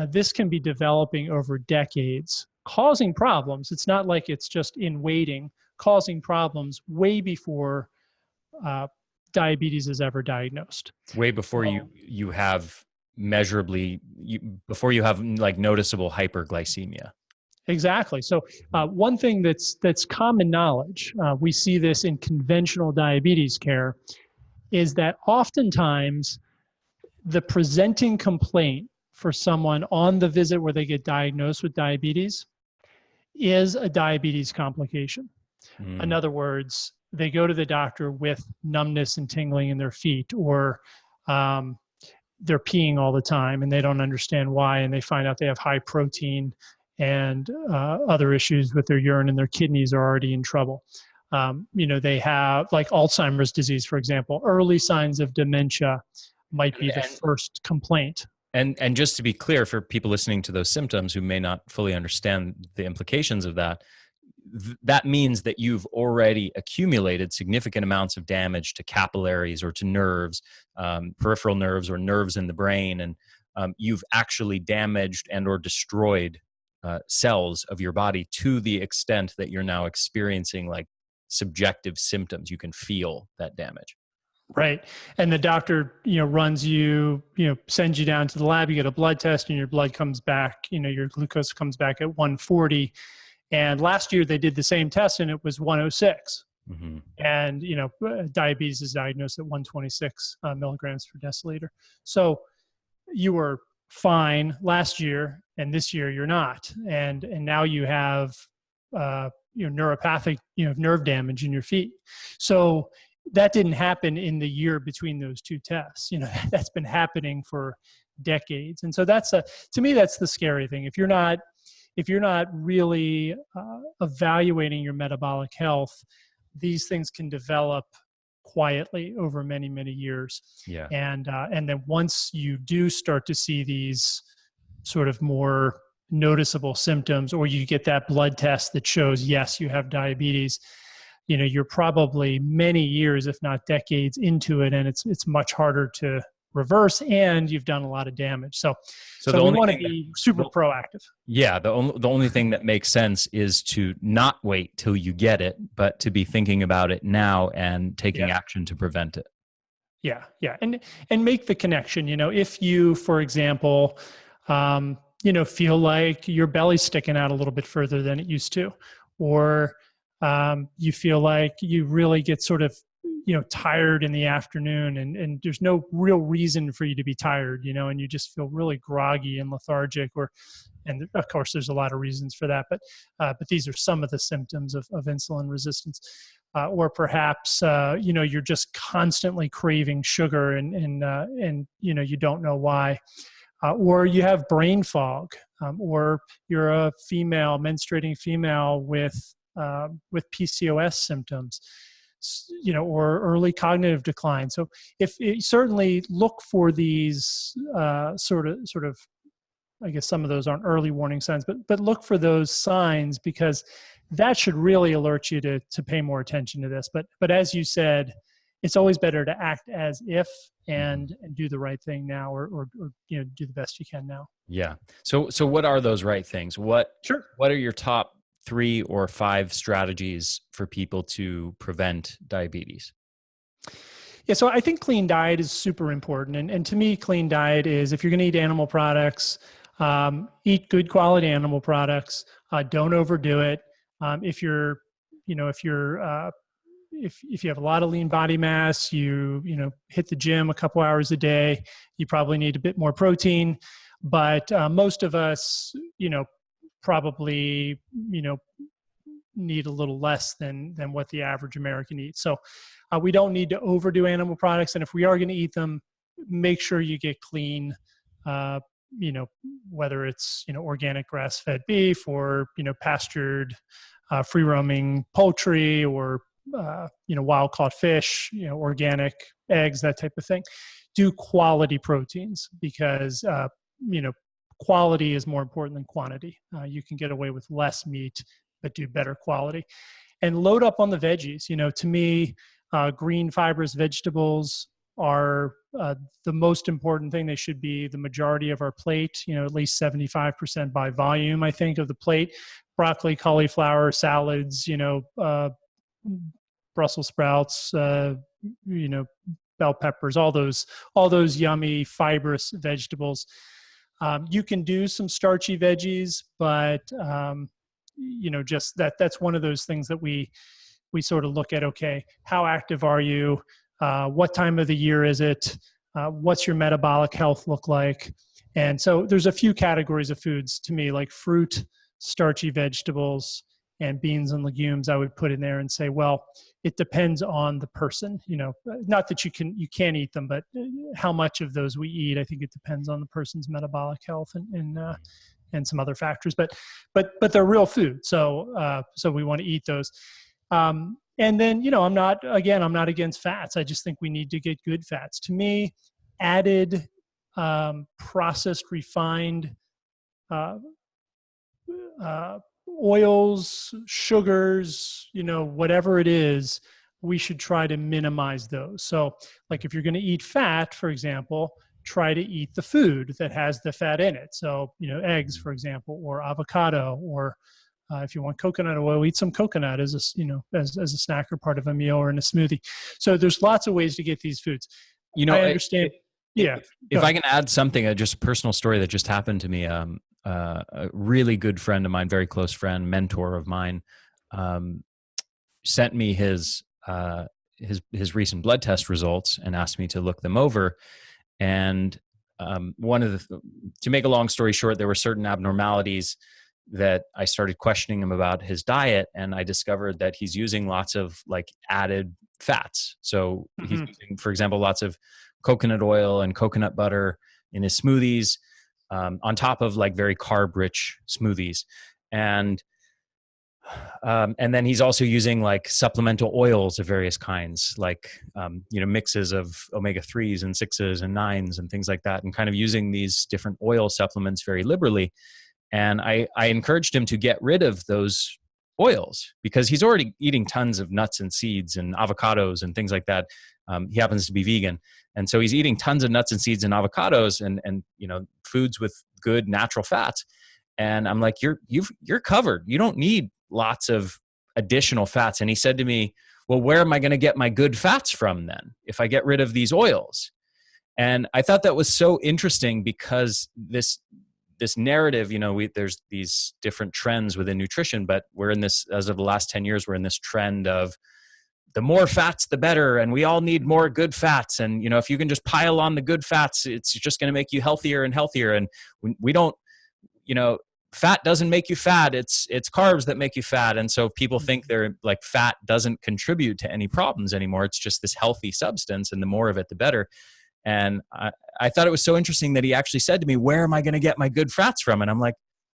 this can be developing over decades, causing problems. It's not like it's just in waiting, causing problems way before diabetes is ever diagnosed. Way before you have before you have like noticeable hyperglycemia. Exactly. So one thing that's common knowledge, we see this in conventional diabetes care, is that oftentimes the presenting complaint for someone on the visit where they get diagnosed with diabetes is a diabetes complication. In other words, they go to the doctor with numbness and tingling in their feet, or they're peeing all the time and they don't understand why, and they find out they have high protein and other issues with their urine, and their kidneys are already in trouble. They have like Alzheimer's disease, for example. Early signs of dementia might be the first complaint. And just to be clear for people listening to those symptoms who may not fully understand the implications of that, that means that you've already accumulated significant amounts of damage to capillaries or to nerves, peripheral nerves or nerves in the brain. And you've actually damaged and or destroyed cells of your body to the extent that you're now experiencing like subjective symptoms. You can feel that damage. Right. And the doctor, runs you, sends you down to the lab, you get a blood test and your blood comes back, your glucose comes back at 140. And last year they did the same test and it was 106. Mm-hmm. And, diabetes is diagnosed at 126 milligrams per deciliter. So you were fine last year and this year you're not. And now you have, neuropathic, nerve damage in your feet. So that didn't happen in the year between those two tests. That's been happening for decades. And so to me, that's the scary thing. If you're not really evaluating your metabolic health, these things can develop quietly over many, many years. Yeah. And then once you do start to see these sort of more noticeable symptoms, or you get that blood test that shows, yes, you have diabetes, you're probably many years, if not decades into it, and it's much harder to reverse, and you've done a lot of damage. So we want to be super proactive. Yeah. The only thing that makes sense is to not wait till you get it, but to be thinking about it now and taking action to prevent it. Yeah. Yeah. And make the connection, if you, for example, feel like your belly's sticking out a little bit further than it used to, or you feel like you really get sort of, tired in the afternoon and there's no real reason for you to be tired, and you just feel really groggy and lethargic, and of course there's a lot of reasons for that, but these are some of the symptoms of insulin resistance. Or perhaps, you're just constantly craving sugar and you don't know why. Or you have brain fog, or you're a menstruating female with PCOS symptoms, or early cognitive decline. So certainly look for these sort of, I guess some of those aren't early warning signs, but look for those signs, because that should really alert you to pay more attention to this. But as you said, it's always better to act as if and do the right thing now, or do the best you can now. Yeah. So what are those right things? What Sure. What are your top 3 or 5 strategies for people to prevent diabetes? Yeah, so I think clean diet is super important. And to me, clean diet is, if you're going to eat animal products, eat good quality animal products. Don't overdo it. If you're, if you have a lot of lean body mass, hit the gym a couple hours a day, you probably need a bit more protein. But most of us, probably, need a little less than what the average American eats. So we don't need to overdo animal products. And if we are going to eat them, make sure you get clean, whether it's, organic grass-fed beef, or, pastured, free roaming poultry, or, wild caught fish, organic eggs, that type of thing. Do quality proteins, because, quality is more important than quantity. You can get away with less meat, but do better quality. And load up on the veggies. To me, green fibrous vegetables are the most important thing. They should be the majority of our plate, at least 75% by volume, I think, of the plate. Broccoli, cauliflower, salads, Brussels sprouts, bell peppers, all those yummy fibrous vegetables. You can do some starchy veggies, but just that's one of those things that we sort of look at. Okay, how active are you? What time of the year is it? What's your metabolic health look like? And so there's a few categories of foods to me, like fruit, starchy vegetables, and beans and legumes I would put in there and say, well, it depends on the person. Not that you can't eat them, but how much of those we eat, I think it depends on the person's metabolic health and some other factors. But they're real food, so we want to eat those. And then, I'm not against fats. I just think we need to get good fats. To me, added, processed, refined, oils, sugars, whatever it is, we should try to minimize those. So, like, if you're going to eat fat, for example, try to eat the food that has the fat in it. So, eggs, for example, or avocado, or if you want coconut oil, eat some coconut as a snack or part of a meal or in a smoothie. So there's lots of ways to get these foods. I understand. If I can add something, just a personal story that just happened to me. A really good friend of mine, very close friend, mentor of mine, sent me his recent blood test results and asked me to look them over. And to make a long story short, there were certain abnormalities that I started questioning him about his diet, and I discovered that he's using lots of added fats. So he's using, for example, lots of coconut oil and coconut butter in his smoothies, on top of very carb-rich smoothies, and then he's also using supplemental oils of various kinds, mixes of omega-3s and 6s and 9s and things like that, and kind of using these different oil supplements very liberally. And I encouraged him to get rid of those oils because he's already eating tons of nuts and seeds and avocados and things like that. He happens to be vegan. And so he's eating tons of nuts and seeds and avocados and foods with good natural fats. And I'm like, you're covered. You don't need lots of additional fats. And he said to me, well, where am I going to get my good fats from then if I get rid of these oils? And I thought that was so interesting because this narrative, there's these different trends within nutrition, but we're in this, as of the last 10 years, we're in this trend of the more fats, the better. And we all need more good fats. And, if you can just pile on the good fats, it's just going to make you healthier and healthier. And we don't, fat doesn't make you fat. It's carbs that make you fat. And so people think they're fat doesn't contribute to any problems anymore. It's just this healthy substance, and the more of it, the better. And I thought it was so interesting that he actually said to me, where am I going to get my good fats from? And I'm like,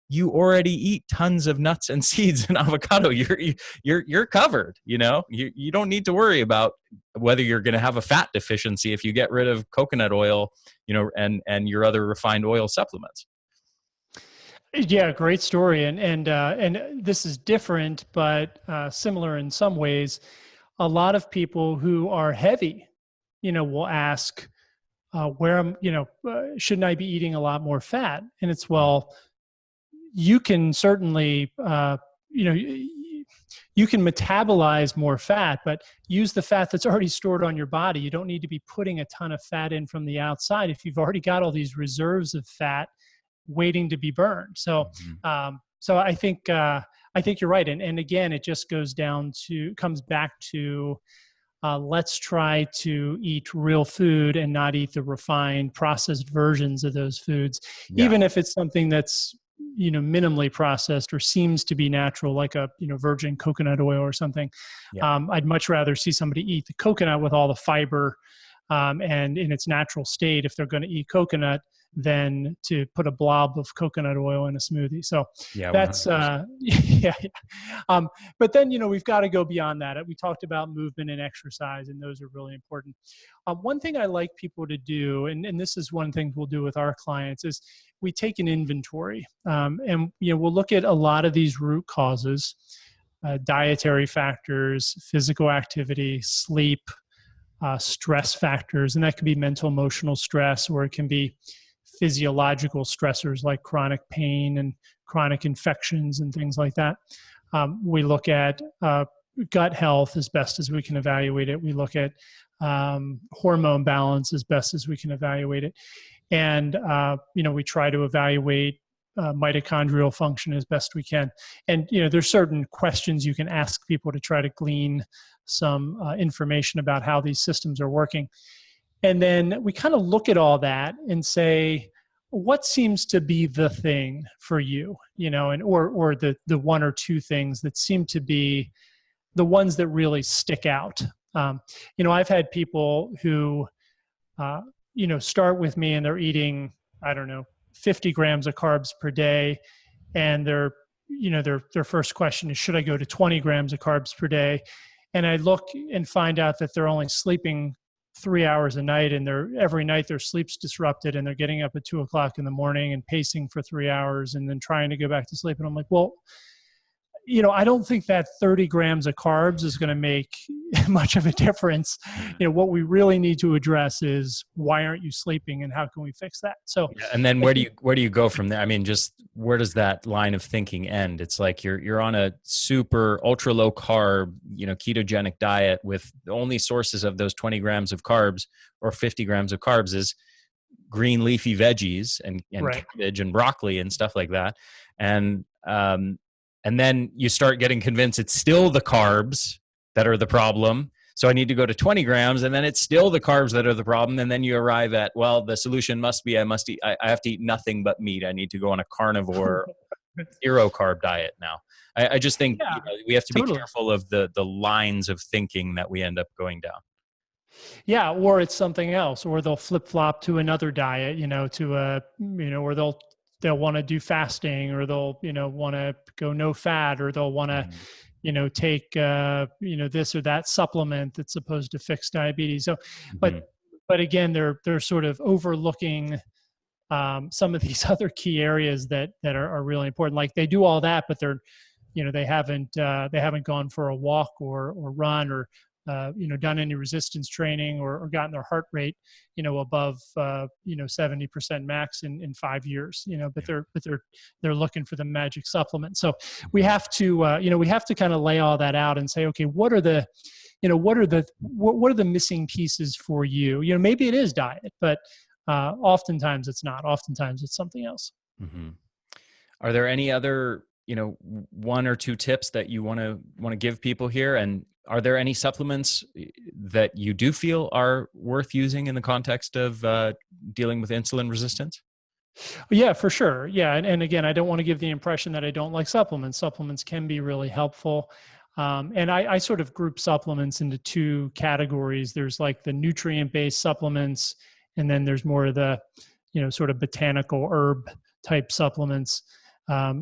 you already eat tons of nuts and seeds and avocado. You're covered. You don't need to worry about whether you're going to have a fat deficiency if you get rid of coconut oil, and your other refined oil supplements. Yeah, great story. And this is different, but similar in some ways. a lot of people who are heavy, will ask, shouldn't I be eating a lot more fat? And it's, well, you can certainly, you can metabolize more fat, but use the fat that's already stored on your body. You don't need to be putting a ton of fat in from the outside if you've already got all these reserves of fat waiting to be burned. So, so I think you're right. And again, it just comes back to, let's try to eat real food and not eat the refined processed versions of those foods, even if it's something that's, minimally processed or seems to be natural, like a, virgin coconut oil or something. I'd much rather see somebody eat the coconut with all the fiber, and in its natural state, if they're going to eat coconut, than to put a blob of coconut oil in a smoothie. So that's, but then, we've got to go beyond that. We talked about movement and exercise, and those are really important. One thing I like people to do, and this is one thing we'll do with our clients, is we take an inventory, and, we'll look at a lot of these root causes, dietary factors, physical activity, sleep, stress factors, and that could be mental, emotional stress, or it can be physiological stressors like chronic pain and chronic infections and things like that. We look at gut health as best as we can evaluate it. We look at hormone balance as best as we can evaluate it. And, we try to evaluate mitochondrial function as best we can. And, there's certain questions you can ask people to try to glean some information about how these systems are working. And then we kind of look at all that and say, what seems to be the thing for you, and or the one or two things that seem to be the ones that really stick out. I've had people who, start with me and they're eating, 50 grams of carbs per day, and their first question is, should I go to 20 grams of carbs per day? And I look and find out that they're only sleeping 3 hours a night, and every night their sleep's disrupted, and they're getting up at 2:00 in the morning and pacing for 3 hours and then trying to go back to sleep. And I'm like, well, I don't think that 30 grams of carbs is going to make much of a difference. What we really need to address is, why aren't you sleeping, and how can we fix that? So, and then where do you go from there? I mean, just where does that line of thinking end? It's like you're on a super ultra low carb, ketogenic diet with the only sources of those 20 grams of carbs or 50 grams of carbs is green leafy veggies and right. cabbage and broccoli and stuff like that. And then you start getting convinced it's still the carbs that are the problem. So I need to go to 20 grams, and then it's still the carbs that are the problem. And then you arrive at, well, the solution must be I have to eat nothing but meat. I need to go on a carnivore, zero carb diet now. I just think we have to be careful of the lines of thinking that we end up going down. Yeah, or it's something else, or they'll flip flop to another diet, or they'll want to do fasting, or they'll, want to go no fat, or they'll want to, take, this or that supplement that's supposed to fix diabetes. So, but again, they're sort of overlooking some of these other key areas that are really important. Like, they do all that, but they haven't gone for a walk or run or, done any resistance training or gotten their heart rate, above, 70% max in 5 years, but they're looking for the magic supplement. So we have to kind of lay all that out and say, okay, what are the missing pieces for you? Maybe it is diet, but oftentimes it's not. Oftentimes it's something else. Mm-hmm. Are there any other, one or two tips that you want to give people here? And are there any supplements that you do feel are worth using in the context of dealing with insulin resistance? Yeah, for sure. Yeah. And again, I don't want to give the impression that I don't like supplements. Supplements can be really helpful. And I sort of group supplements into two categories. There's like the nutrient-based supplements, and then there's more of the, sort of botanical herb type supplements.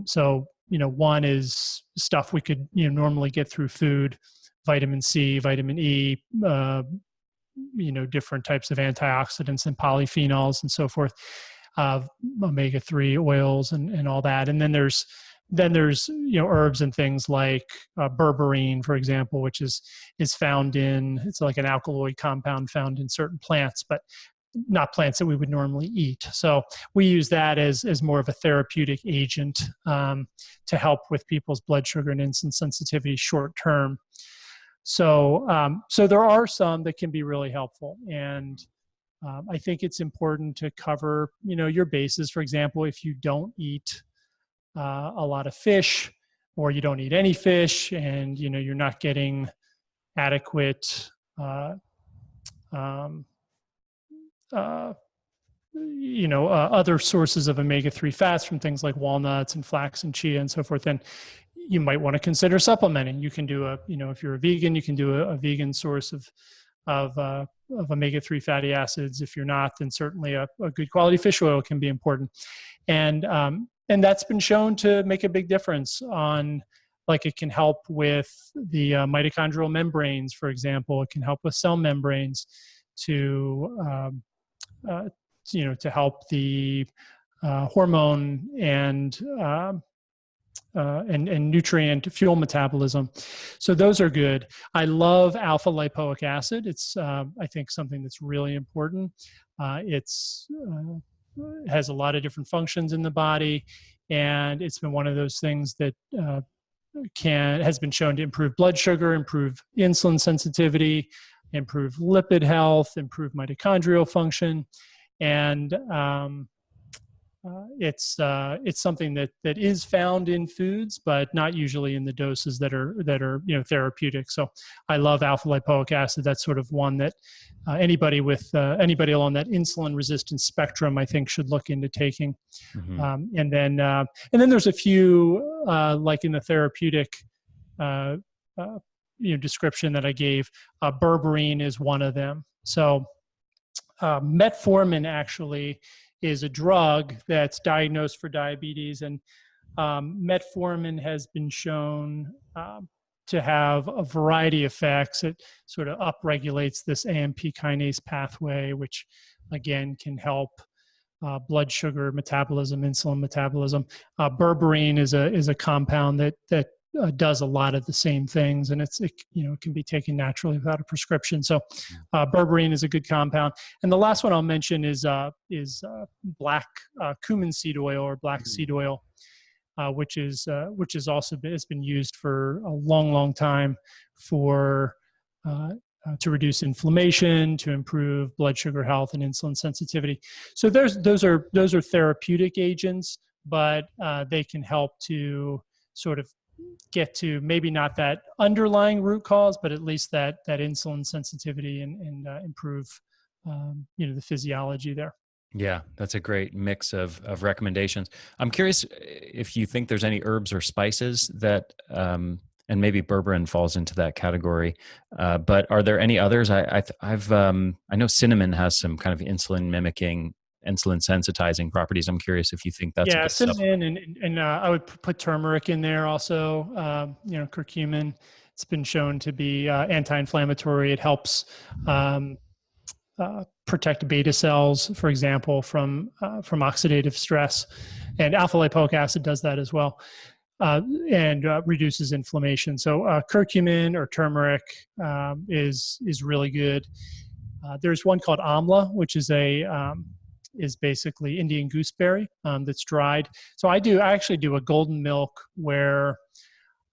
So, one is stuff we could, normally get through food, vitamin C, vitamin E, different types of antioxidants and polyphenols and so forth, omega-3 oils and all that. And then there's then there's herbs and things like berberine, for example, which is found in, it's like an alkaloid compound found in certain plants, but not plants that we would normally eat. So we use that as more of a therapeutic agent to help with people's blood sugar and insulin sensitivity short term. So there are some that can be really helpful, and I think it's important to cover your bases. For example, if you don't eat a lot of fish, or you don't eat any fish, and you're not getting adequate other sources of omega-3 fats from things like walnuts and flax and chia and so forth, then you might want to consider supplementing. You can do if you're a vegan, you can do a vegan source of omega-3 fatty acids. If you're not, then certainly a good quality fish oil can be important. And that's been shown to make a big difference on, like, it can help with the mitochondrial membranes, for example. It can help with cell membranes to help the hormone and nutrient fuel metabolism. So those are good. I love alpha lipoic acid. It's I think something that's really important. It's has a lot of different functions in the body, and it's been one of those things that has been shown to improve blood sugar, improve insulin sensitivity, improve lipid health, improve mitochondrial function, and it's something that is found in foods, but not usually in the doses that are therapeutic. So I love alpha lipoic acid. That's sort of one that anybody along that insulin resistance spectrum, I think, should look into taking. Mm-hmm. And then there's a few like in the therapeutic description that I gave. Berberine is one of them. So metformin actually is a drug that's diagnosed for diabetes, and metformin has been shown to have a variety of effects. It sort of upregulates this AMP kinase pathway, which again can help blood sugar metabolism, insulin metabolism. Berberine is a compound that does a lot of the same things, and it can be taken naturally without a prescription. So berberine is a good compound. And the last one I'll mention is black cumin seed oil, or black seed oil, which is also has been used for a long time for to reduce inflammation, to improve blood sugar health and insulin sensitivity. So those are therapeutic agents, but they can help to sort of get to maybe not that underlying root cause, but at least that insulin sensitivity and improve the physiology there. Yeah, that's a great mix of recommendations. I'm curious if you think there's any herbs or spices that, and maybe berberine falls into that category, but are there any others? I know cinnamon has some kind of insulin mimicking, insulin sensitizing properties. I'm curious if you think that's a good cinnamon and I would put turmeric in there also. Curcumin. It's been shown to be anti-inflammatory. It helps protect beta cells, for example, from oxidative stress, and alpha lipoic acid does that as well, and reduces inflammation. So curcumin or turmeric is really good. There's one called amla, which is basically Indian gooseberry that's dried. So I actually do a golden milk where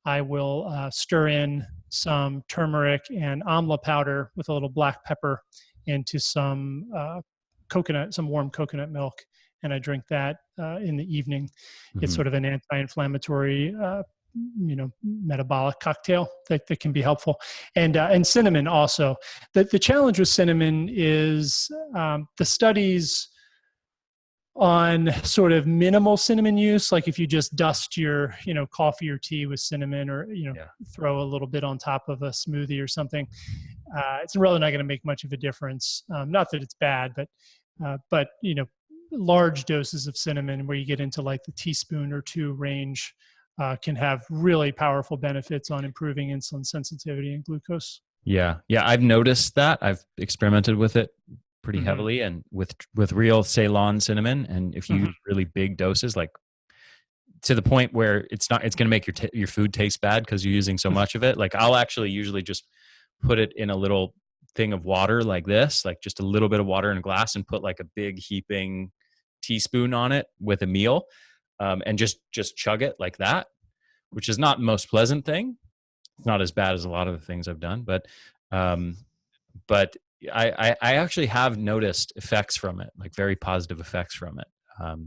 I will stir in some turmeric and amla powder with a little black pepper into some warm coconut milk, and I drink that in the evening. Mm-hmm. It's sort of an anti-inflammatory metabolic cocktail that can be helpful. And cinnamon also. The challenge with cinnamon is the studies on sort of minimal cinnamon use, like if you just dust your coffee or tea with cinnamon, or throw a little bit on top of a smoothie or something, it's really not going to make much of a difference. Not that it's bad, but large doses of cinnamon, where you get into like the teaspoon or two range, can have really powerful benefits on improving insulin sensitivity and glucose. Yeah, I've noticed that. I've experimented with it pretty heavily, and with real Ceylon cinnamon, and if you use really big doses, like to the point where it's going to make your food taste bad because you're using so much of it. Like I'll actually usually just put it in a little thing of water like this, like just a little bit of water in a glass, and put like a big heaping teaspoon on it with a meal, and just chug it like that, which is not the most pleasant thing. It's not as bad as a lot of the things I've done, but I actually have noticed effects from it, like very positive effects from it.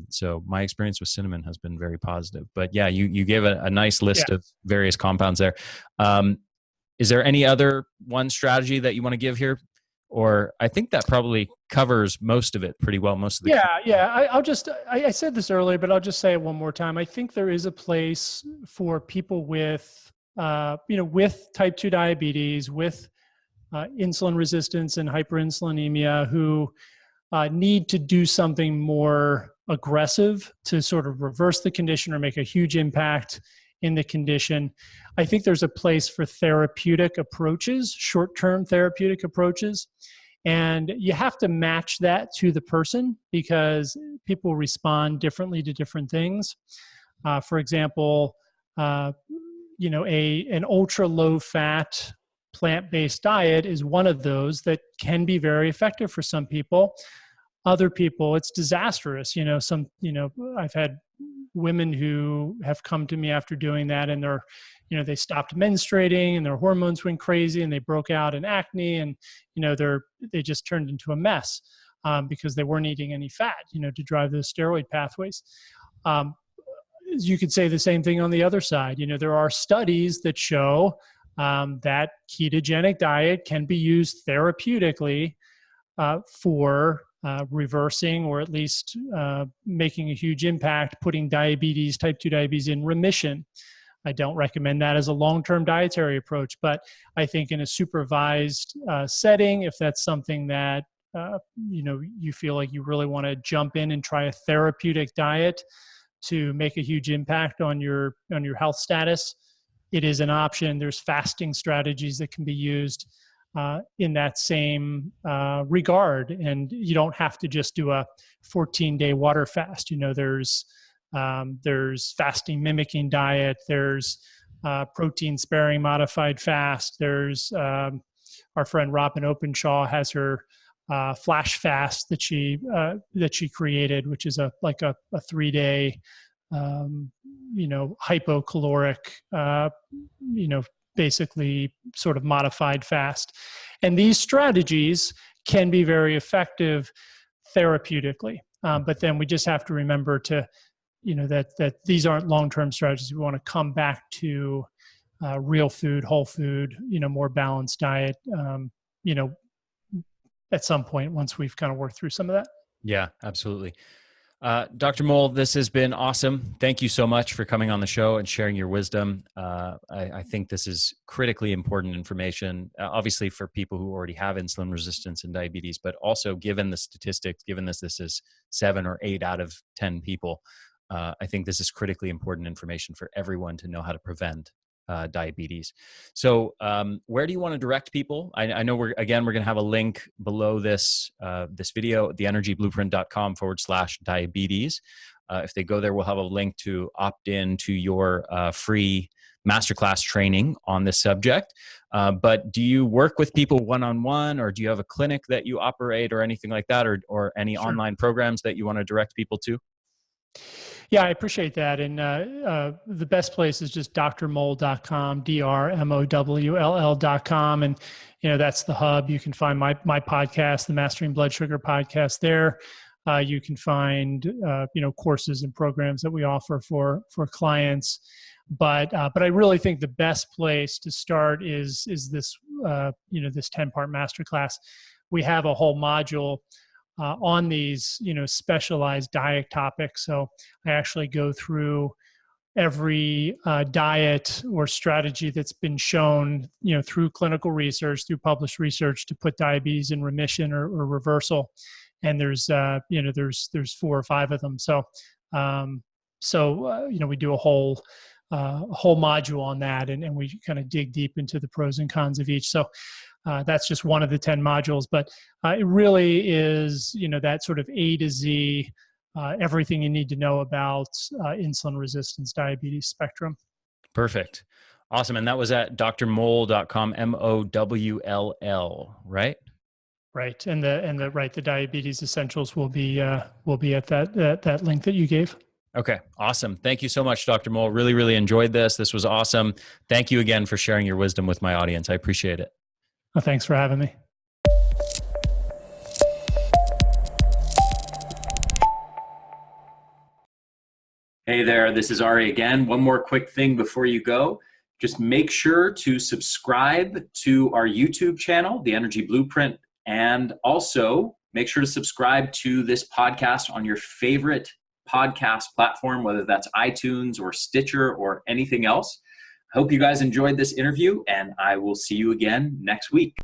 So my experience with cinnamon has been very positive. But yeah, you gave a nice list of various compounds there. Is there any other one strategy that you want to give here? Or I think that probably covers most of it pretty well. Most of the I said this earlier, but I'll just say it one more time. I think there is a place for people with with type 2 diabetes, with insulin resistance and hyperinsulinemia, who need to do something more aggressive to sort of reverse the condition or make a huge impact in the condition. I think there's a place for therapeutic approaches, short-term therapeutic approaches. And you have to match that to the person because people respond differently to different things. For example, an ultra low fat plant-based diet is one of those that can be very effective for some people. Other people, it's disastrous. I've had women who have come to me after doing that, and they stopped menstruating and their hormones went crazy and they broke out in acne, and they just turned into a mess because they weren't eating any fat, to drive those steroid pathways. You could say the same thing on the other side. There are studies that show that ketogenic diet can be used therapeutically for reversing, or at least making a huge impact, putting type 2 diabetes in remission. I don't recommend that as a long-term dietary approach, but I think in a supervised setting, if that's something that you feel like you really want to jump in and try a therapeutic diet to make a huge impact on your health status, it is an option. There's fasting strategies that can be used in that same regard. And you don't have to just do a 14-day water fast. There's fasting mimicking diet. There's protein sparing modified fast. There's our friend Robin Openshaw has her flash fast that she created, which is a 3-day hypocaloric basically sort of modified fast. And these strategies can be very effective therapeutically. But then we just have to remember to, that these aren't long-term strategies. We want to come back to real food, whole food, more balanced diet, at some point once we've kind of worked through some of that. Yeah, absolutely. Dr. Mowll, this has been awesome. Thank you so much for coming on the show and sharing your wisdom. I think this is critically important information, obviously for people who already have insulin resistance and diabetes, but also given the statistics, given this is 7 or 8 out of 10 people, I think this is critically important information for everyone to know how to prevent diabetes. So where do you want to direct people? I know we're going to have a link below this video, theenergyblueprint.com/diabetes. If they go there, we'll have a link to opt in to your free masterclass training on this subject. But do you work with people one-on-one, or do you have a clinic that you operate or anything like that, or any Sure. online programs that you want to direct people to? Yeah, I appreciate that. And the best place is just drmowll.com, drmowll.com. And, that's the hub. You can find my podcast, the Mastering Blood Sugar podcast there. You can find, courses and programs that we offer for clients. But I really think the best place to start is this, this 10-part masterclass. We have a whole module on these, specialized diet topics. So I actually go through every diet or strategy that's been shown, through clinical research, through published research, to put diabetes in remission or reversal. And there's 4 or 5 of them. So, we do a whole module on that, and we kind of dig deep into the pros and cons of each. So that's just one of the 10 modules, but it really is, that sort of A to Z everything you need to know about insulin resistance diabetes spectrum. Perfect. Awesome. And that was at drmowll.com, MOWLL, right? Right. And the diabetes essentials will be at that link that you gave. Okay. Awesome. Thank you so much, Dr. Mowll. Really, really enjoyed this. This was awesome. Thank you again for sharing your wisdom with my audience. I appreciate it. Well, thanks for having me. Hey there, this is Ari again. One more quick thing before you go. Just make sure to subscribe to our YouTube channel, The Energy Blueprint, and also make sure to subscribe to this podcast on your favorite podcast platform, whether that's iTunes or Stitcher or anything else. I hope you guys enjoyed this interview, and I will see you again next week.